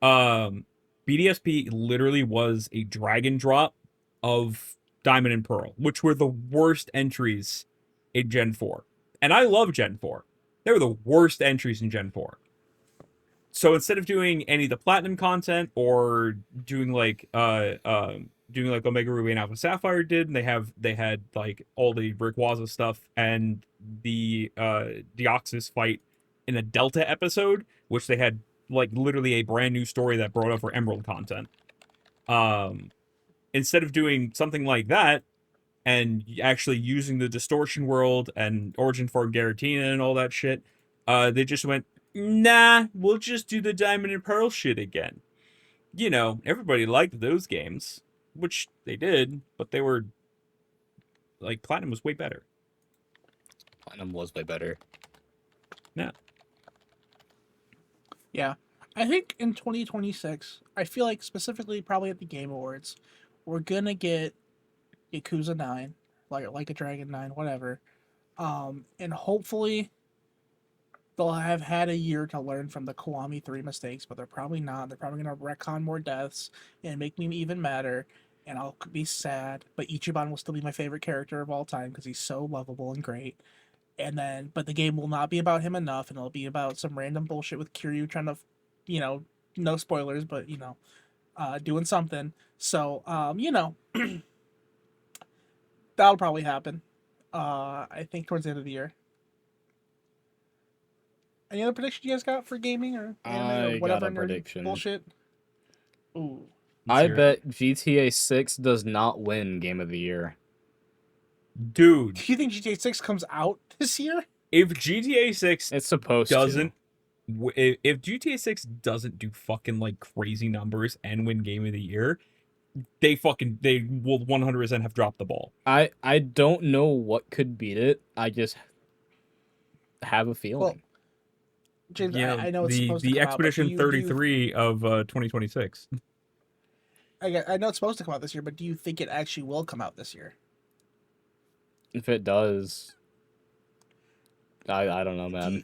BDSP literally was a drag and drop of Diamond and Pearl, which were the worst entries in Gen 4. And I love Gen 4. They were the worst entries in Gen 4. So instead of doing any of the platinum content or doing like Omega Ruby and Alpha Sapphire did, and they had like all the Rayquaza stuff and the Deoxys fight in a Delta episode, which they had like literally a brand new story that brought over Emerald content. Instead of doing something like that and actually using the Distortion World and Origin for Garatina and all that shit, they just went, nah, we'll just do the Diamond and Pearl shit again. You know, everybody liked those games, which they did, but they were like Platinum was way better. Platinum was way better. Yeah. I think in 2026, I feel like specifically probably at the Game Awards, we're gonna get Yakuza 9, like a Dragon 9, whatever. And hopefully they'll have had a year to learn from the Kiwami 3 mistakes, but they're probably not. They're probably gonna retcon more deaths and make me even madder, and I'll be sad. But Ichiban will still be my favorite character of all time because he's so lovable and great. And then, but the game will not be about him enough, and it'll be about some random bullshit with Kiryu trying to, no spoilers, but doing something. So, that'll probably happen. I think towards the end of the year. Any other prediction you guys got for gaming or anime I or got whatever a nerd prediction. bullshit? Ooh, I Zero. bet GTA 6 does not win Game of the Year. Dude, do you think GTA 6 comes out this year? if GTA 6 It's supposed doesn't to. if GTA 6 doesn't do fucking like crazy numbers and win Game of the Year, they will 100% have dropped the ball. I don't know what could beat it. I just have a feeling. James, You I know it's the supposed to come Expedition out, but do you- 33 of 2026. I know it's supposed to come out this year, but do you think it actually will come out this year? If it does, I don't know, Do man.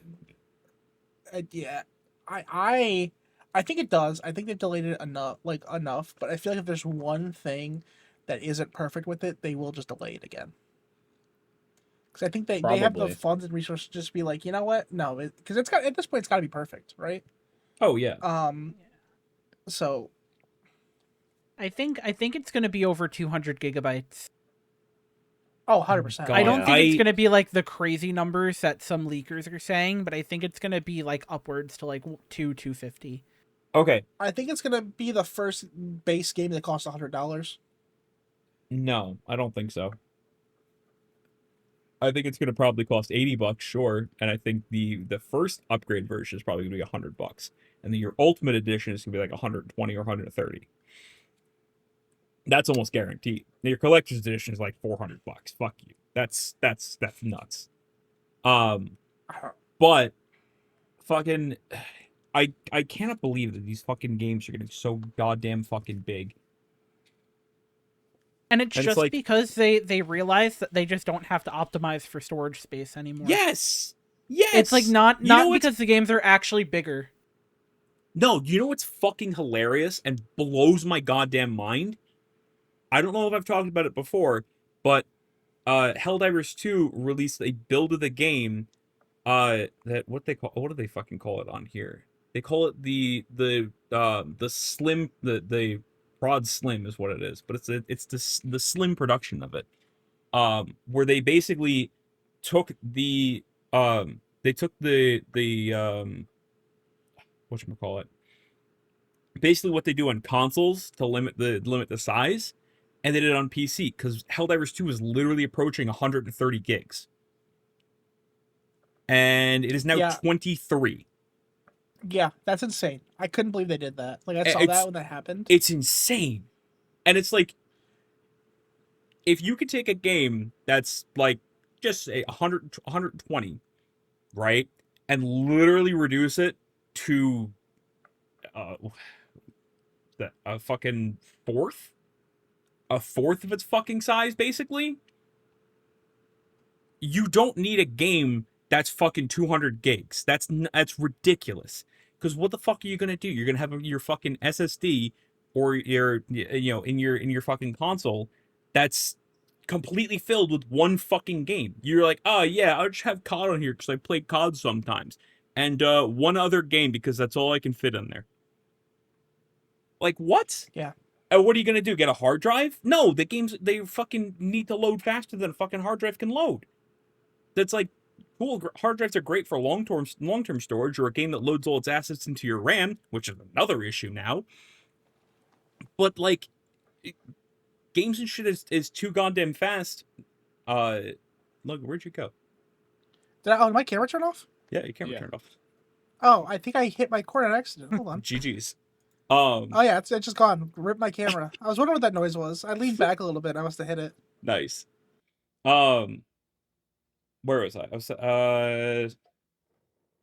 you- yeah, I think it does. I think they've delayed it enough, But I feel like if there's one thing that isn't perfect with it, they will just delay it again. Because I think they have the Probably. funds and resources to just be like, you know what? No, because it's got at this point it's got to be perfect, right? Oh yeah. So I think it's gonna be over 200 gigabytes. 100%. I don't yeah. think it's I- gonna be like the crazy numbers that some leakers are saying, but I think it's gonna be like upwards to like 250. Okay. I think it's gonna be the first base game that costs $100. No, I don't think so. I think it's going to probably cost $80, sure, and I think the first upgrade version is probably going to be $100, and then your ultimate edition is going to be like 120 or 130. That's almost guaranteed. Now, your collector's edition is like $400. Fuck you. That's nuts. But fucking I cannot believe that these fucking games are getting so goddamn fucking big. And it's And it's just like, because they realize that they just don't have to optimize for storage space anymore. yes, It's like yes. not You know what's because the games are actually bigger. no, you know what's fucking hilarious and blows my goddamn mind? I don't know if I've talked about it before, but Helldivers 2 released a build of the game that what do they fucking call it on here? They call it the slim the prod slim is what it is, but it's the slim production of it. Where they basically took the whatchamacallit, basically what they do on consoles to limit the size, and they did it on PC because Helldivers 2 is literally approaching 130 gigs. And it is now Yeah. 23. Yeah, that's insane. I couldn't believe they did that. Like I saw that when that happened. It's insane. And it's like, if you could take a game that's like just say 120, right? And literally reduce it to uh a fucking fourth? A fourth of its fucking size, basically? You don't need a game that's fucking 200 gigs. That's ridiculous. Because what the fuck are you gonna do? You're gonna have your fucking SSD or your in your fucking console that's completely filled with one fucking game. You're like, oh yeah, I'll just have COD on here because I play COD sometimes, and one other game because that's all I can fit in there. Like what? Yeah. What are you gonna do? Get a hard drive? No, the games they fucking need to load faster than a fucking hard drive can load. That's like, cool. Hard drives are great for long-term storage, or a game that loads all its assets into your RAM, which is another issue now. But like, games and shit is too goddamn fast. Look, where'd you go? Did my camera turn off? Yeah, your camera Yeah. turned off. Oh, I think I hit my cord on accident. Hold on. GG's. Oh yeah, it's just gone. Rip my camera. I was wondering what that noise was. I leaned back a little bit. I must have hit it. Nice. Where was I? I was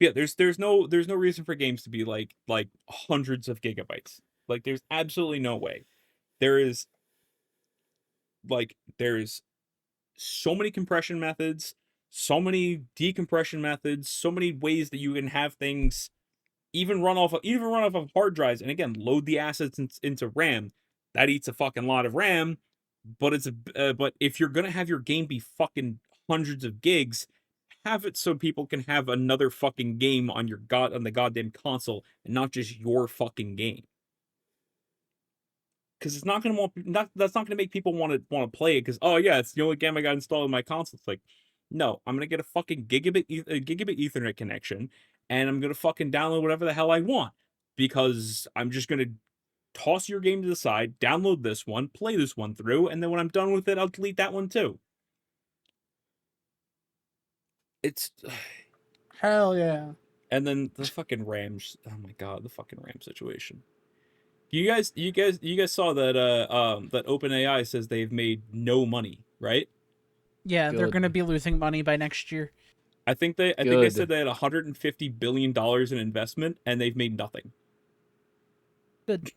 yeah. There's no reason for games to be like hundreds of gigabytes. Like there's absolutely no way. There's so many compression methods, so many decompression methods, so many ways that you can have things even run off of hard drives, and again load the assets into RAM. That eats a fucking lot of RAM, but but if you're gonna have your game be fucking hundreds of gigs, have it so people can have another fucking game on on the goddamn console and not just your fucking game. Because it's not gonna that's not gonna make people want to play it because, oh yeah, it's the only game I got installed on my console. It's like, no, I'm gonna get a fucking gigabit Ethernet connection, and I'm gonna fucking download whatever the hell I want, because I'm just gonna toss your game to the side, download this one, play this one through, and then when I'm done with it, I'll delete that one too. It's Hell yeah. and then the fucking RAMs. Oh my god, the fucking RAM situation. You guys saw that that OpenAI says they've made no money, right? Yeah, they're Good. going to be losing money by next year. I think they Good. said they had $150 billion in investment and they've made nothing. Good.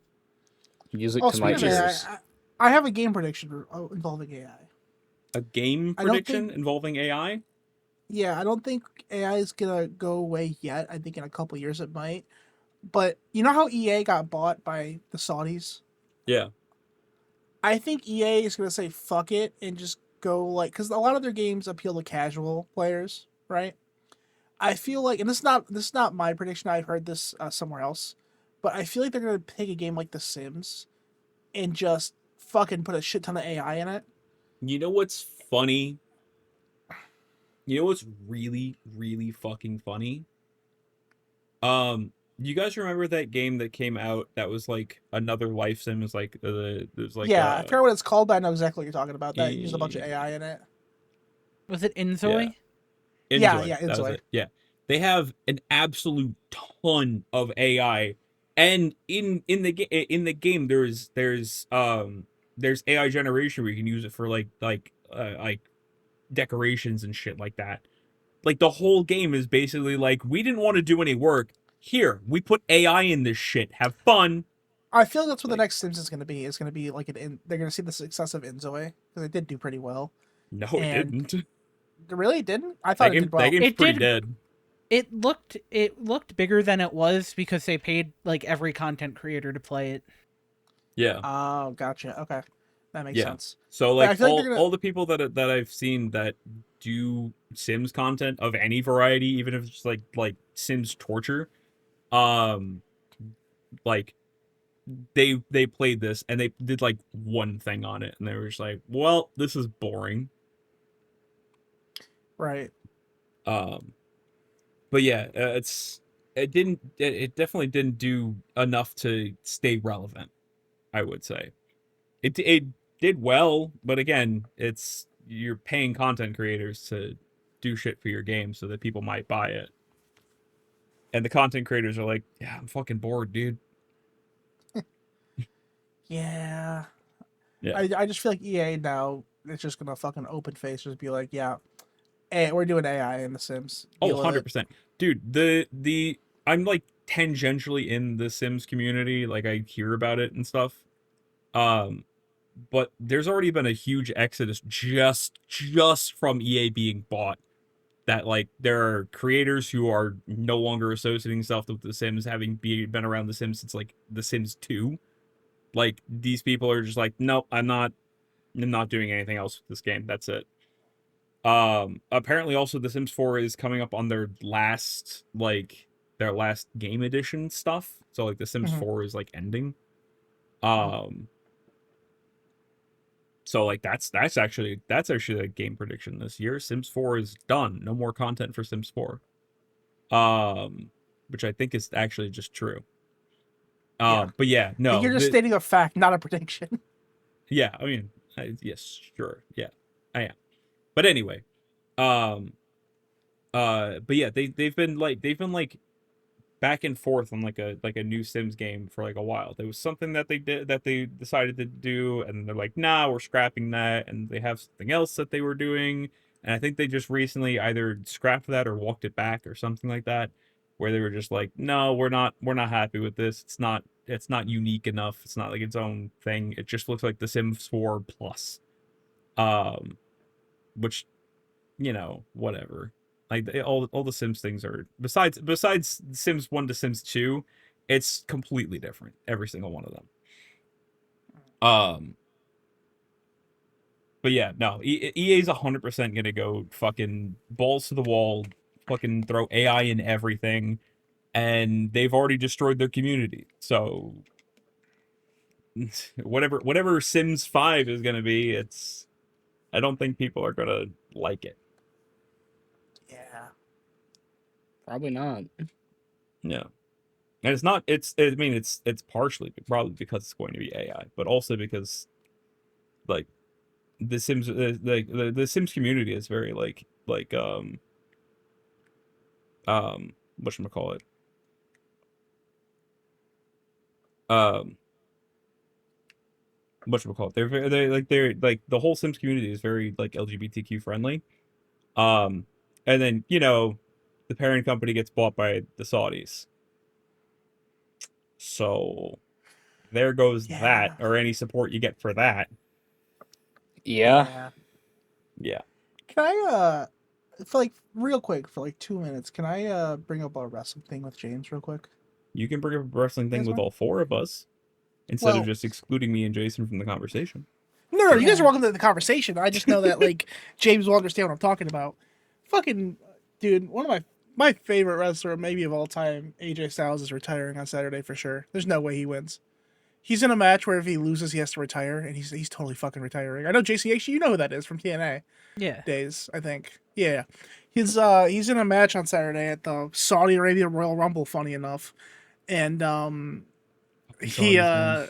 Music Oh, to my speaking of ears. AI, I have a game prediction involving AI. A game I don't prediction think- involving AI? Yeah, I don't think AI is gonna go away yet. I think in a couple years it might. But you know how EA got bought by the Saudis? Yeah. I think EA is gonna say fuck it and just go like, because a lot of their games appeal to casual players, right? I feel like, and this is not my prediction. I've heard this somewhere else, but I feel like they're gonna pick a game like The Sims and just fucking put a shit ton of AI in it. You know what's funny? You know what's really, really fucking funny? You guys remember that game that came out that was like another life sim? Is like it was like Yeah, I forget what it's called, but I know exactly what you're talking about. That used a bunch of Yeah. AI in it. Was it Inzoi? Yeah, Enjoy. yeah, That was Enjoy. it. Yeah. They have an absolute ton of AI, and in the game there's AI generation where you can use it for like decorations and shit like that. Like the whole game is basically like, we didn't want to do any work. here, we put AI in this shit. Have fun. I feel that's what the next Sims is going to be. It's going to be like they're going to see the success of Inzoe because it did do pretty well. No, it And didn't. It really didn't. I thought it did well. That game's It pretty did- dead. It looked bigger than it was because they paid like every content creator to play it. Yeah. Oh, gotcha. Okay, that makes Yeah. sense. So But I like feel like all, they're gonna- all the people that I've seen that do Sims content of any variety, even if it's like Sims torture, like they played this and they did like one thing on it and they were just like, well, this is boring. Right. But yeah, it definitely didn't do enough to stay relevant, I would say. It did well, but again, you're paying content creators to do shit for your game so that people might buy it. And the content creators are like, yeah, I'm fucking bored, dude. Yeah. Yeah. I just feel like EA now it's just gonna fucking open face just be like, yeah, hey, we're doing AI in The Sims. Oh, Deal with it. 100%. Dude, the I'm like tangentially in the Sims community, like I hear about it and stuff. But there's already been a huge exodus just from EA being bought. That like there are creators who are no longer associating themselves with The Sims, having been around The Sims since like The Sims 2. Like these people are just like, nope, I'm not doing anything else with this game. That's it. Apparently also The Sims 4 is coming up on their last game edition stuff. So like The Sims Mhm. 4 is like ending. So like that's actually a game prediction this year. Sims 4 is done. No more content for Sims 4. Which I think is actually just true. Yeah. But yeah, no. You're just stating a fact, not a prediction. Yeah, I mean, yes, sure. Yeah. I am. But anyway, but yeah, they've been back and forth on like a new Sims game for like a while. There was something that they decided to do, and they're like, nah, we're scrapping that, and they have something else that they were doing, and I think they just recently either scrapped that or walked it back or something like that, where they were just like, no, we're not happy with this. It's not unique enough. It's not like its own thing. It just looks like The Sims 4 plus, which, whatever. Like all the Sims things are besides Sims 1 to Sims 2, it's completely different. Every single one of them. But yeah, no, EA's 100% gonna go fucking balls to the wall, fucking throw AI in everything, and they've already destroyed their community. So whatever Sims 5 is gonna be, I don't think people are gonna like it. Yeah. Probably not. Yeah. And it's not I mean it's partially probably because it's going to be AI, but also because like the Sims the Sims community is very whatchamacallit? Whatchamacallit? They're like the whole Sims community is very like LGBTQ friendly. And then, the parent company gets bought by the Saudis. So there goes that, Yeah. or any support you get for that. Yeah. Yeah. Can I for like real quick for like 2 minutes, can I bring up a wrestling thing with James real quick? You can bring up a wrestling thing Yes, with ma'am. all four of us instead Well- of just excluding me and Jason from the conversation. No, you guys are Yeah. welcome to the conversation. I just know that like James will understand what I'm talking about. Fucking dude, one of my favorite wrestler maybe of all time, AJ Styles, is retiring on Saturday for sure. There's no way he wins. He's in a match where if he loses, he has to retire, and he's totally fucking retiring. I know JCH, you know who that is from TNA Yeah. days, I think. Yeah, he's in a match on Saturday at the Saudi Arabia Royal Rumble. Funny enough, and he Saudis, man.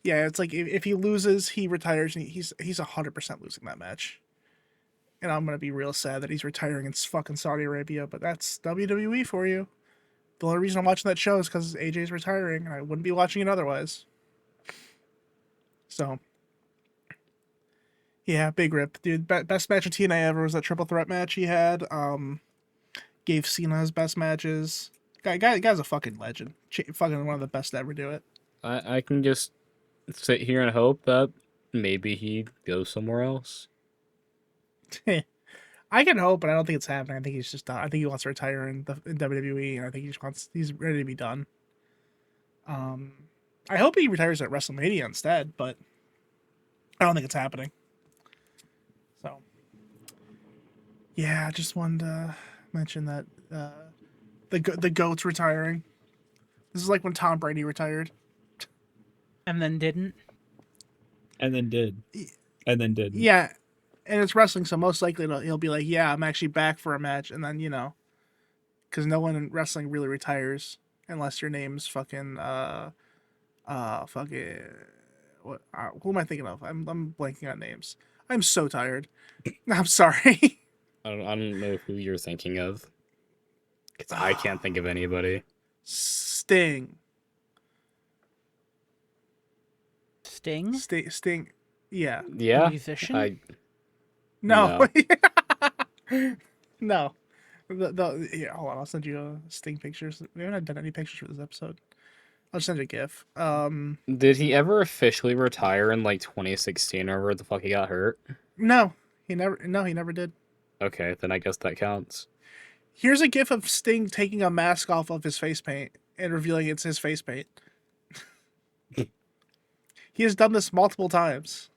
yeah, it's like if he loses, he retires, and he's 100% losing that match. And I'm gonna be real sad that he's retiring in fucking Saudi Arabia, but that's WWE for you. The only reason I'm watching that show is because AJ's retiring, and I wouldn't be watching it otherwise. So, yeah, big rip, dude. Best match of TNA ever was that triple threat match he had. Gave Cena his best matches. Guy's a fucking legend. Fucking one of the best to ever do it. I can just sit here and hope that maybe he goes somewhere else. I can hope, but I don't think it's happening. I think he's just done. I think he wants to retire in WWE, and I think he's ready to be done. I hope he retires at WrestleMania instead, but I don't think it's happening. So, yeah, I just wanted to mention that the GOAT's retiring. This is like when Tom Brady retired. And then didn't. And then did. And then did. Yeah, and it's wrestling, so most likely he'll be like, yeah, I'm actually back for a match, and then, because no one in wrestling really retires unless your name's fucking fucking what? Who am I thinking of? I'm blanking on names. I'm so tired. I'm sorry. I don't know who you're thinking of. 'Cause I can't think of anybody. Sting. Sting? Sting. Yeah. Yeah, Musician? No. No. Yeah, hold on. I'll send you Sting pictures. We haven't done any pictures for this episode. I'll just send you a GIF. Did he ever officially retire in like 2016 or where the fuck he got hurt? No, he never. No, he never did. Okay, then I guess that counts. Here's a GIF of Sting taking a mask off of his face paint and revealing it's his face paint. He has done this multiple times.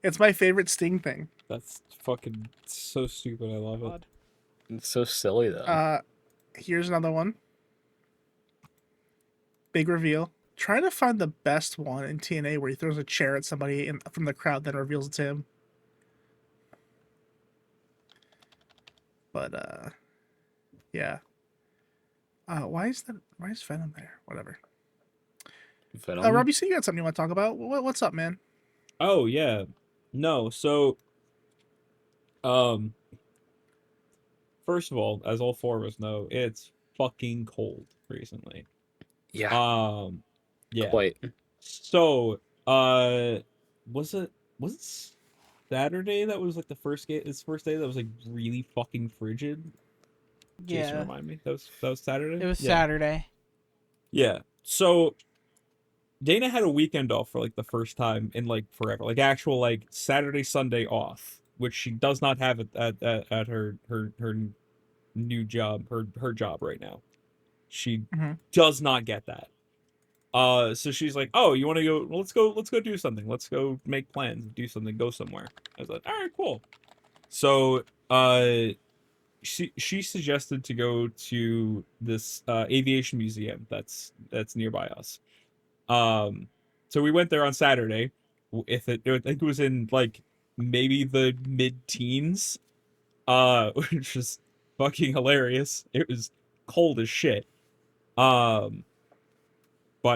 It's my favorite Sting thing. That's fucking so stupid. I love it. It's so silly though. Here's another one. Big reveal. Trying to find the best one in TNA where he throws a chair at somebody from the crowd, then reveals it's him. But yeah. Why is Venom there? Whatever. Venom? Rob, you said you got something you want to talk about. What's up, man? Oh yeah. No, so first of all, as all four of us know, it's fucking cold recently. Yeah. Yeah. Quite. So, was it Saturday that was like the first day? This first day that was like really fucking frigid. Jason, Yeah. remind me. That was Saturday. It was Yeah. Saturday. Yeah. So Dana had a weekend off for like the first time in like forever, like actual like Saturday Sunday off, which she does not have at her new job, her job right now. She does not get that. So she's like, "Oh, you want to go? Well, let's go do something. Let's go make plans, do something, go somewhere." I was like, "All right, cool." So, she suggested to go to this aviation museum that's nearby us. So we went there on Saturday. I think it was in like maybe the mid-teens, which was fucking hilarious. It was cold as shit. But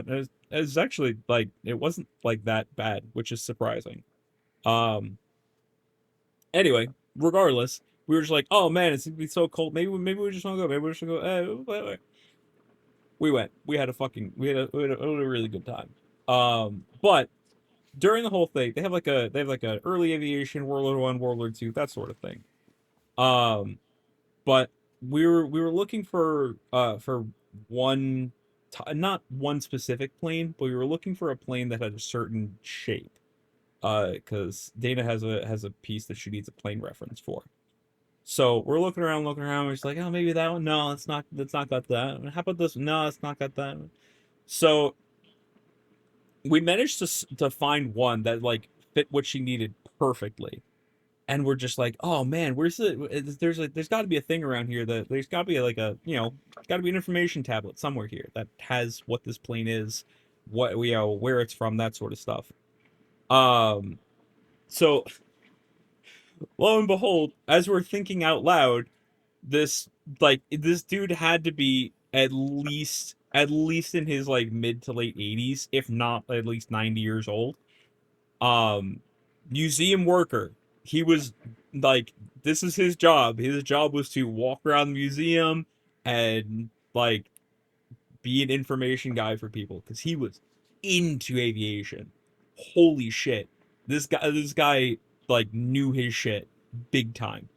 it was actually like it wasn't like that bad, which is surprising. Anyway, regardless, we were just like, oh man, it's gonna be so cold. Maybe we just want to go. Maybe we just want to go. We went. We had a really good time. But during the whole thing, they have like a early aviation, World War I, World War II, that sort of thing. But we were looking for one, not one specific plane, but we were looking for a plane that had a certain shape. Because Dana has a piece that she needs a plane reference for. So we're looking around, we're just like, oh, maybe that one. No, it's not got that. How about this? No, it's not got that. So we managed to find one that like fit what she needed perfectly. And we're just like, oh man, where's there's got to be a thing around here that there's got to be like a, got to be an information tablet somewhere here that has what this plane is, what where it's from, that sort of stuff. So lo and behold, as we're thinking out loud, this dude had to be at least in his like mid to late 80s, if not at least 90 years old. Museum worker. He was like, this is his job. His job was to walk around the museum and like be an information guy for people because he was into aviation. Holy shit. This guy like knew his shit big time.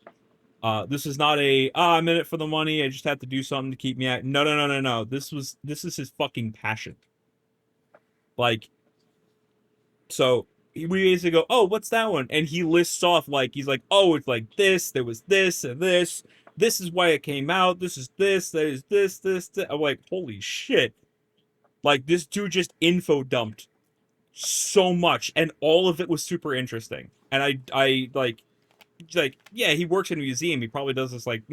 This is not a I'm in it for the money. I just have to do something to keep me out. No, no, no, no, no. This is his fucking passion. Like, so we basically go, oh, what's that one? And he lists off like he's like, oh, it's like this. There was this and this. This is why it came out. This is this. There is this. I'm like, holy shit! Like this dude just info dumped so much, and all of it was super interesting. And I like yeah, he works in a museum. He probably does this like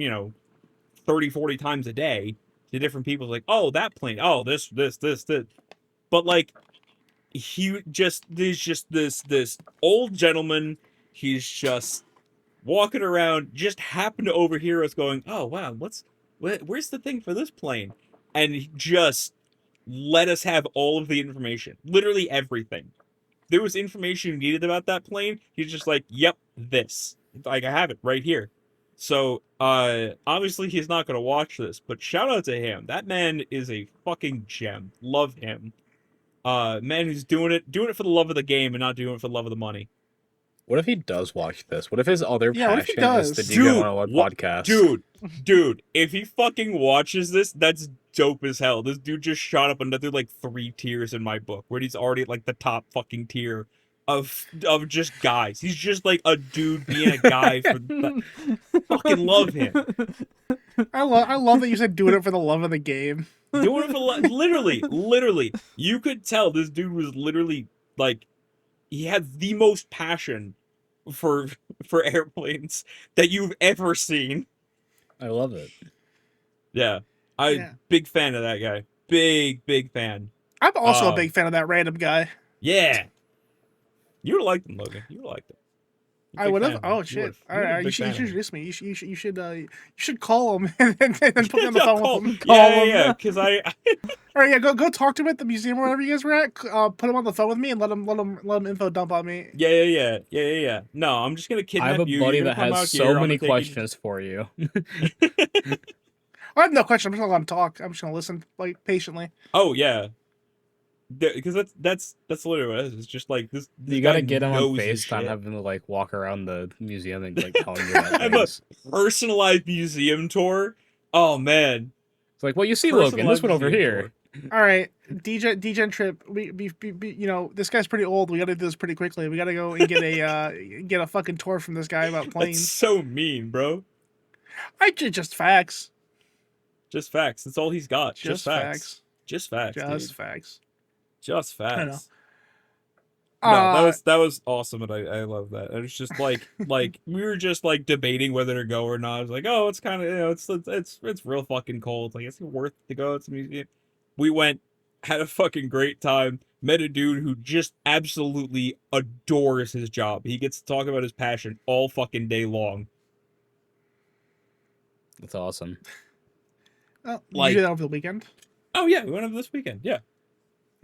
30, 40 times a day to different people. Like, oh, that plane. Oh, this. But like there's just this old gentleman. He's just walking around, just happened to overhear us going, oh wow, where's the thing for this plane? And he just let us have all of the information, literally everything. There was information you needed about that plane. He's just like, yep, this. Like, I have it right here. So obviously he's not gonna watch this, but shout out to him. That man is a fucking gem. Love him. Man who's doing it for the love of the game and not doing it for the love of the money. What if he does watch this? What if his other Yeah, what if he passion is the does? Degen101 podcast? Dude, if he fucking watches this, that's dope as hell. This dude just shot up another like 3 tiers in my book, where he's already at like the top fucking tier of just guys. He's just like a dude being a guy for fucking love him. I love that you said doing it for the love of the game. Doing it for literally. You could tell this dude was literally like he had the most passion for airplanes that you've ever seen. I love it. Yeah. Big fan of that guy. Big fan. I'm also a big fan of that random guy. Yeah. You would have liked him, Logan. You would have liked him. I would have. Oh shit! All right, you should introduce me. You should call him and then put me on the phone with him. Yeah. Because I. All right, yeah. Go talk to him at the museum or wherever you guys were at. Put him on the phone with me and let him info dump on me. Yeah. No, I'm just gonna kidnap you. I have a buddy You're that gonna come has out so here, many questions for you. I have no question. I'm just gonna let him talk. I'm just gonna listen like patiently. Oh yeah. Because that's literally what it is. It's just like this You gotta guy get him on knows his FaceTime, shit. have him like walk around the museum and like tell him about I have a things. personalized museum tour. Oh man. It's like, well, you see, Logan, this one over here. All right, Degen trip. We this guy's pretty old. We gotta do this pretty quickly. We gotta go and get a fucking tour from this guy about planes. That's so mean, bro. Just facts. Just facts. That's all he's got. Just facts. Just facts. Just dude. facts. Just facts. I know. No, that was awesome, and I love that. And it's just like we were just like debating whether to go or not. I was like, oh, it's kind of it's real fucking cold. Like, it's worth to go to the museum. We went, had a fucking great time. Met a dude who just absolutely adores his job. He gets to talk about his passion all fucking day long. That's awesome. Well, Like- you did that over the weekend. Oh yeah, we went over this weekend. Yeah.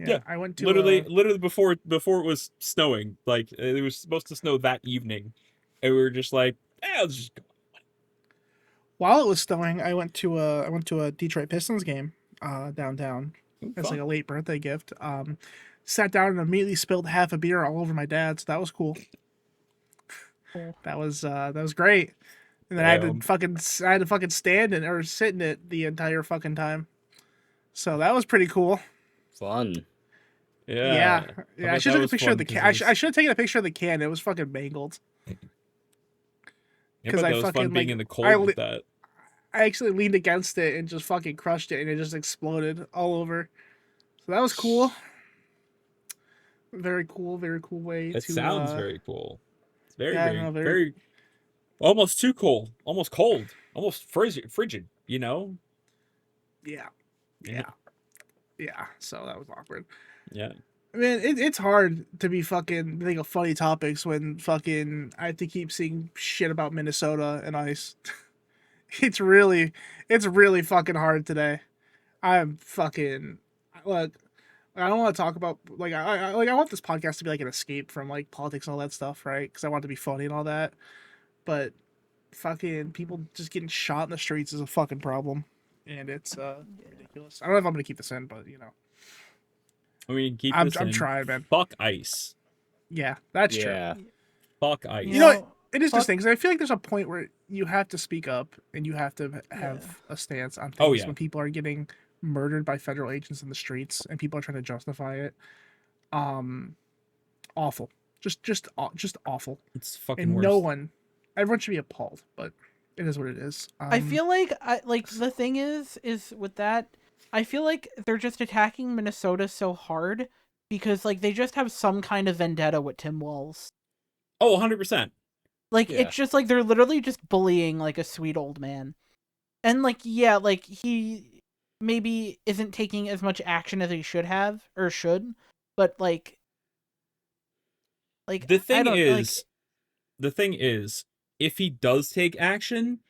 Yeah, I went to literally before it was snowing. Like, it was supposed to snow that evening, and we were just like, let's just go. while it was snowing. I went to a Detroit Pistons game downtown. It's like a late birthday gift. Sat down and immediately spilled half a beer all over my dad. So that was cool. That was great. And then I had to fucking stand or sit in it the entire fucking time. So that was pretty cool. Fun. Yeah. I should have taken a picture of the can. I I should have taken a picture of the can. It was fucking mangled. Because I it was fun fucking, being like, in the cold with that. I actually leaned against it and just fucking crushed it, and it just exploded all over. So that was cool. Very cool way It to. sounds very cool. It's very, yeah, very, no, very, almost too cold, almost cold, almost frigid. You know? Yeah. So that was awkward. Yeah. I mean, it's hard to be fucking think of funny topics when fucking I have to keep seeing shit about Minnesota and ice. It's really fucking hard today. I'm fucking look. I don't want to talk about I want this podcast to be like an escape from like politics and all that stuff, right? Because I want it to be funny and all that. But fucking people just getting shot in the streets is a fucking problem, and it's ridiculous. I don't know if I'm gonna keep this in, but you know. I mean, I'm trying, man. Fuck ice. Yeah, that's Yeah. true. Fuck ice. You know, It is Fuck- distinct, 'cause I feel like there's a point where you have to speak up and you have to have Yeah. a stance on things Oh, yeah. when people are getting murdered by federal agents in the streets and people are trying to justify it. Awful. Just awful. It's fucking And worse. everyone should be appalled, but it is what it is. I feel like the thing is with that, I feel like they're just attacking Minnesota so hard because like they just have some kind of vendetta with Tim Walz. Oh, 100%. Like Yeah. it's just like they're literally just bullying like a sweet old man. And like yeah, like he maybe isn't taking as much action as he should have or should, but like The I thing don't is, if he does take action,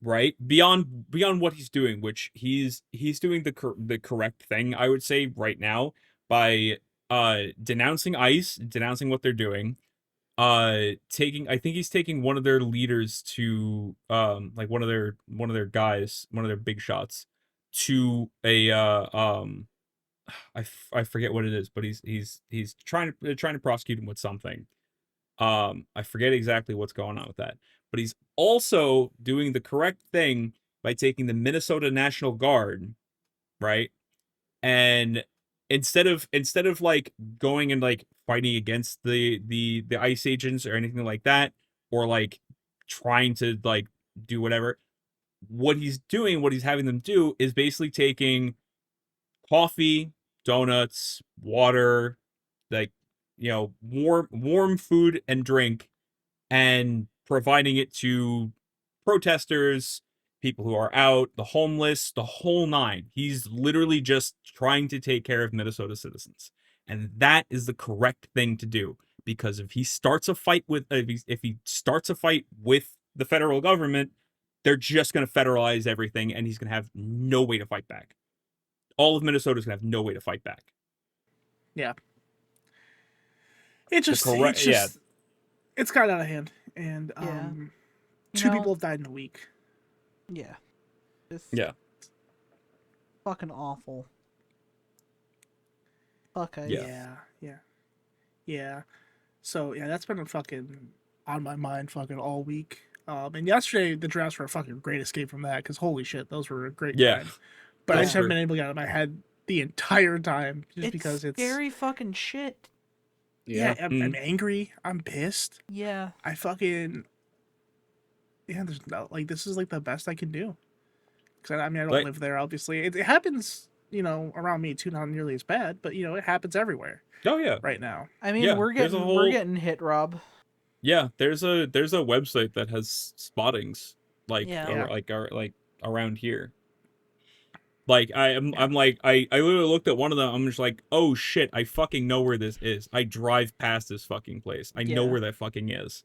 right, beyond what he's doing, which he's doing the correct thing, I would say right now, by denouncing ICE, denouncing what they're doing, taking, I think he's taking one of their leaders to like one of their guys, one of their big shots, to a I forget what it is, but he's trying to prosecute him with something. I forget exactly what's going on with that, but he's also doing the correct thing by taking the Minnesota National Guard, right? And instead of like going and like fighting against the ICE agents or anything like that, or like trying to like do whatever, what he's doing, what he's having them do, is basically taking coffee, donuts, water, like, warm food and drink, and providing it to protesters, people who are out, the homeless, the whole nine. He's literally just trying to take care of Minnesota citizens. And that is the correct thing to do, because if he starts a fight with if he starts a fight with the federal government, they're just going to federalize everything and he's going to have no way to fight back. All of Minnesota's going to have no way to fight back. Yeah. It's correct- just it's gotten out of hand, and Yeah. two know- people have died in a week. yeah. Just Yeah. fucking awful. Fuck ICE. Yeah. So yeah, that's been fucking on my mind fucking all week. And yesterday the drafts were a fucking great escape from that, because holy shit, those were a great Yeah. time. But I Those just haven't were- been able to get out of my head the entire time, just because it's scary fucking shit. yeah. I'm Mhm. angry. I'm pissed. Yeah. I fucking there's no, like, this is like the best I can do. Because I mean, I don't Like- live there, obviously. It happens, around me too, not nearly as bad, but it happens everywhere Oh yeah. right now. I mean, Yeah, we're there's a getting whole- we're getting hit, Rob. Yeah, there's a website that has spottings like Yeah. like around here. Like I'm like I literally looked at one of them. I'm just like, oh shit, I fucking know where this is. I drive past this fucking place. I know Yeah. where that fucking is.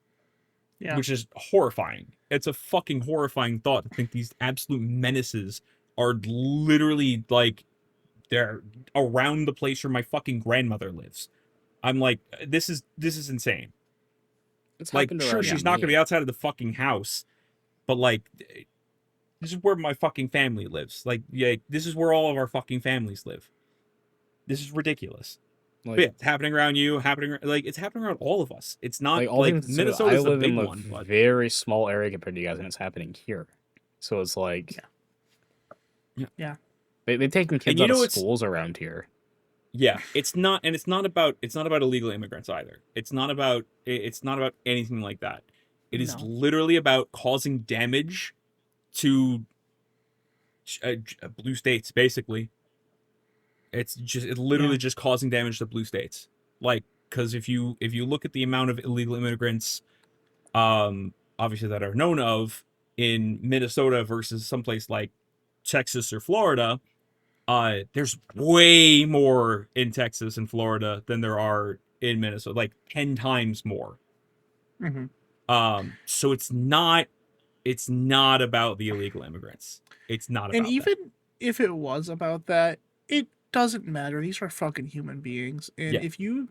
Yeah. Which is horrifying. It's a fucking horrifying thought to think these absolute menaces are literally like they're around the place where my fucking grandmother lives. I'm like, this is insane. It's Like, happened sure, around she's not me. gonna be outside of the fucking house, but like, this is where my fucking family lives. Like, yeah, this is where all of our fucking families live. This is ridiculous. Like, But yeah, it's happening around you, it's happening around all of us. It's not all like things considered, Minnesota's I the live big in a one, but very small area compared to you guys, and it's happening here. So it's like, Yeah. they're taking kids you out know of it's- schools around here. yeah, it's not about illegal immigrants either. It's not about anything like that. It is No. literally about causing damage to blue states, basically. It's literally just causing damage to blue states. Like, because if you look at the amount of illegal immigrants, obviously that are known of in Minnesota versus someplace like Texas or Florida, there's way more in Texas and Florida than there are in Minnesota, like 10 times more. Mm-hmm. So it's not about the illegal immigrants. It's not about And that. even if it was about that, it doesn't matter. These are fucking human beings. And Yeah. if you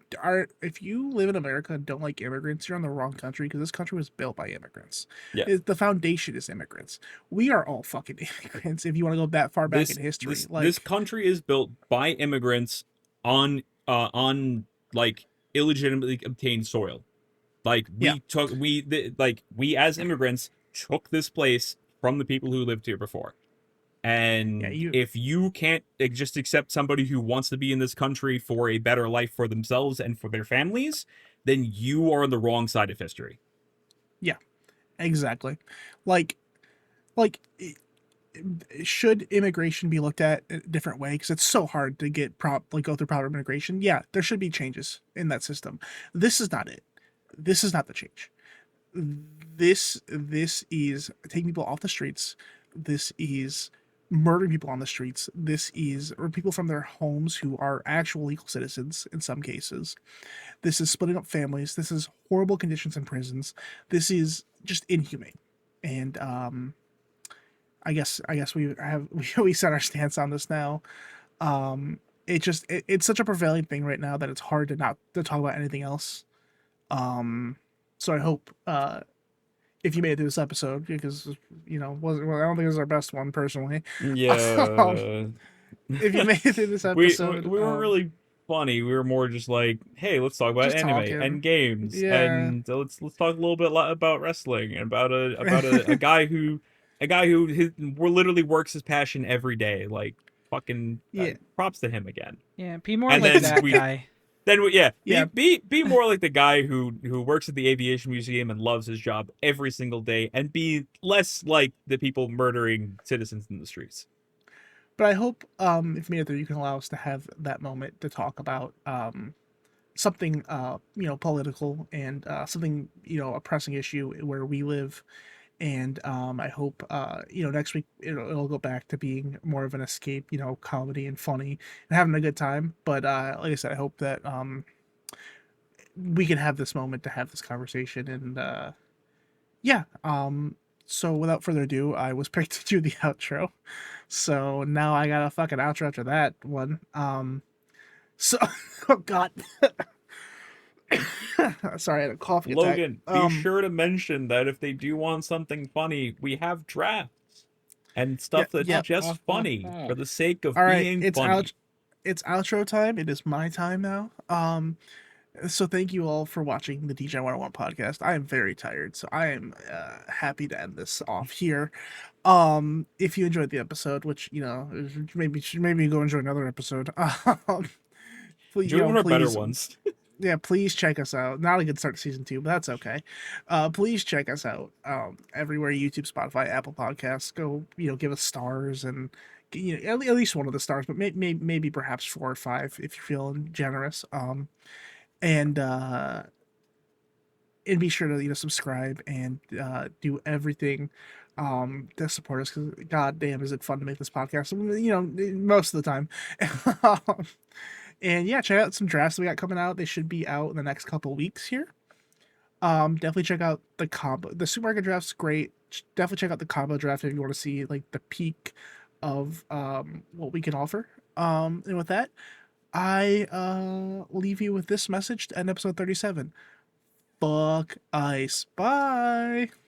live in America and don't like immigrants, you're in the wrong country, because this country was built by immigrants. Yeah. The foundation is immigrants. We are all fucking immigrants if you want to go that far back in history. This country is built by immigrants on like illegitimately obtained soil. Like Yeah. we as immigrants took this place from the people who lived here before. And Yeah, if you can't just accept somebody who wants to be in this country for a better life for themselves and for their families, then you are on the wrong side of history. exactly. Like, should immigration be looked at a different way? Because it's so hard to get go through proper immigration. Yeah, there should be changes in that system. This is not it. This is not the change. This is taking people off the streets. This is murdering people on the streets. This is or people from their homes who are actual legal citizens in some cases. This is splitting up families. This is horrible conditions in prisons. This is just inhumane. And I guess we set our stance on this now. It's such a prevailing thing right now that it's hard to not to talk about anything else. So I hope if you made it through this episode, because I don't think it was our best one personally. Yeah. If you made it through this we episode, we weren't really funny. We were more just like, hey, let's talk about just anime talking. and games, Yeah. and let's talk a little bit about wrestling and about a guy who literally works his passion every day. Like fucking Yeah. props to him again. Yeah, be more And like then that guy. Then Yeah. be more like the guy who works at the Aviation Museum and loves his job every single day, and be less like the people murdering citizens in the streets. But I hope if me you can allow us to have that moment to talk about something political and something a pressing issue where we live. And I hope next week it'll go back to being more of an escape, comedy and funny and having a good time. But like I said, I hope that we can have this moment to have this conversation. And so without further ado, I was picked to do the outro. So now I got a fucking outro after that one. So oh god. Sorry, I had a coughing attack. Logan, be sure to mention that if they do want something funny, we have drafts and stuff that's just funny for the sake of being funny. It's outro time. It is my time now. So thank you all for watching the Degen101 podcast. I am very tired, so I am happy to end this off here. If you enjoyed the episode, which maybe go enjoy another episode. Please, Do one of our better ones. Yeah, please check us out. Not a good start to season 2, but that's okay. Please check us out everywhere: YouTube, Spotify, Apple Podcasts. Go, give us stars and at least one of the stars, but maybe perhaps 4 or 5 if you're feeling generous. And be sure to subscribe and do everything to support us, because god damn is it fun to make this podcast. Most of the time. And yeah, check out some drafts we got coming out. They should be out in the next couple weeks here. Definitely check out the combo. The supermarket draft's great. Definitely check out the combo draft if you want to see like the peak of what we can offer. And with that, I leave you with this message to end episode 37. Fuck ice. Bye.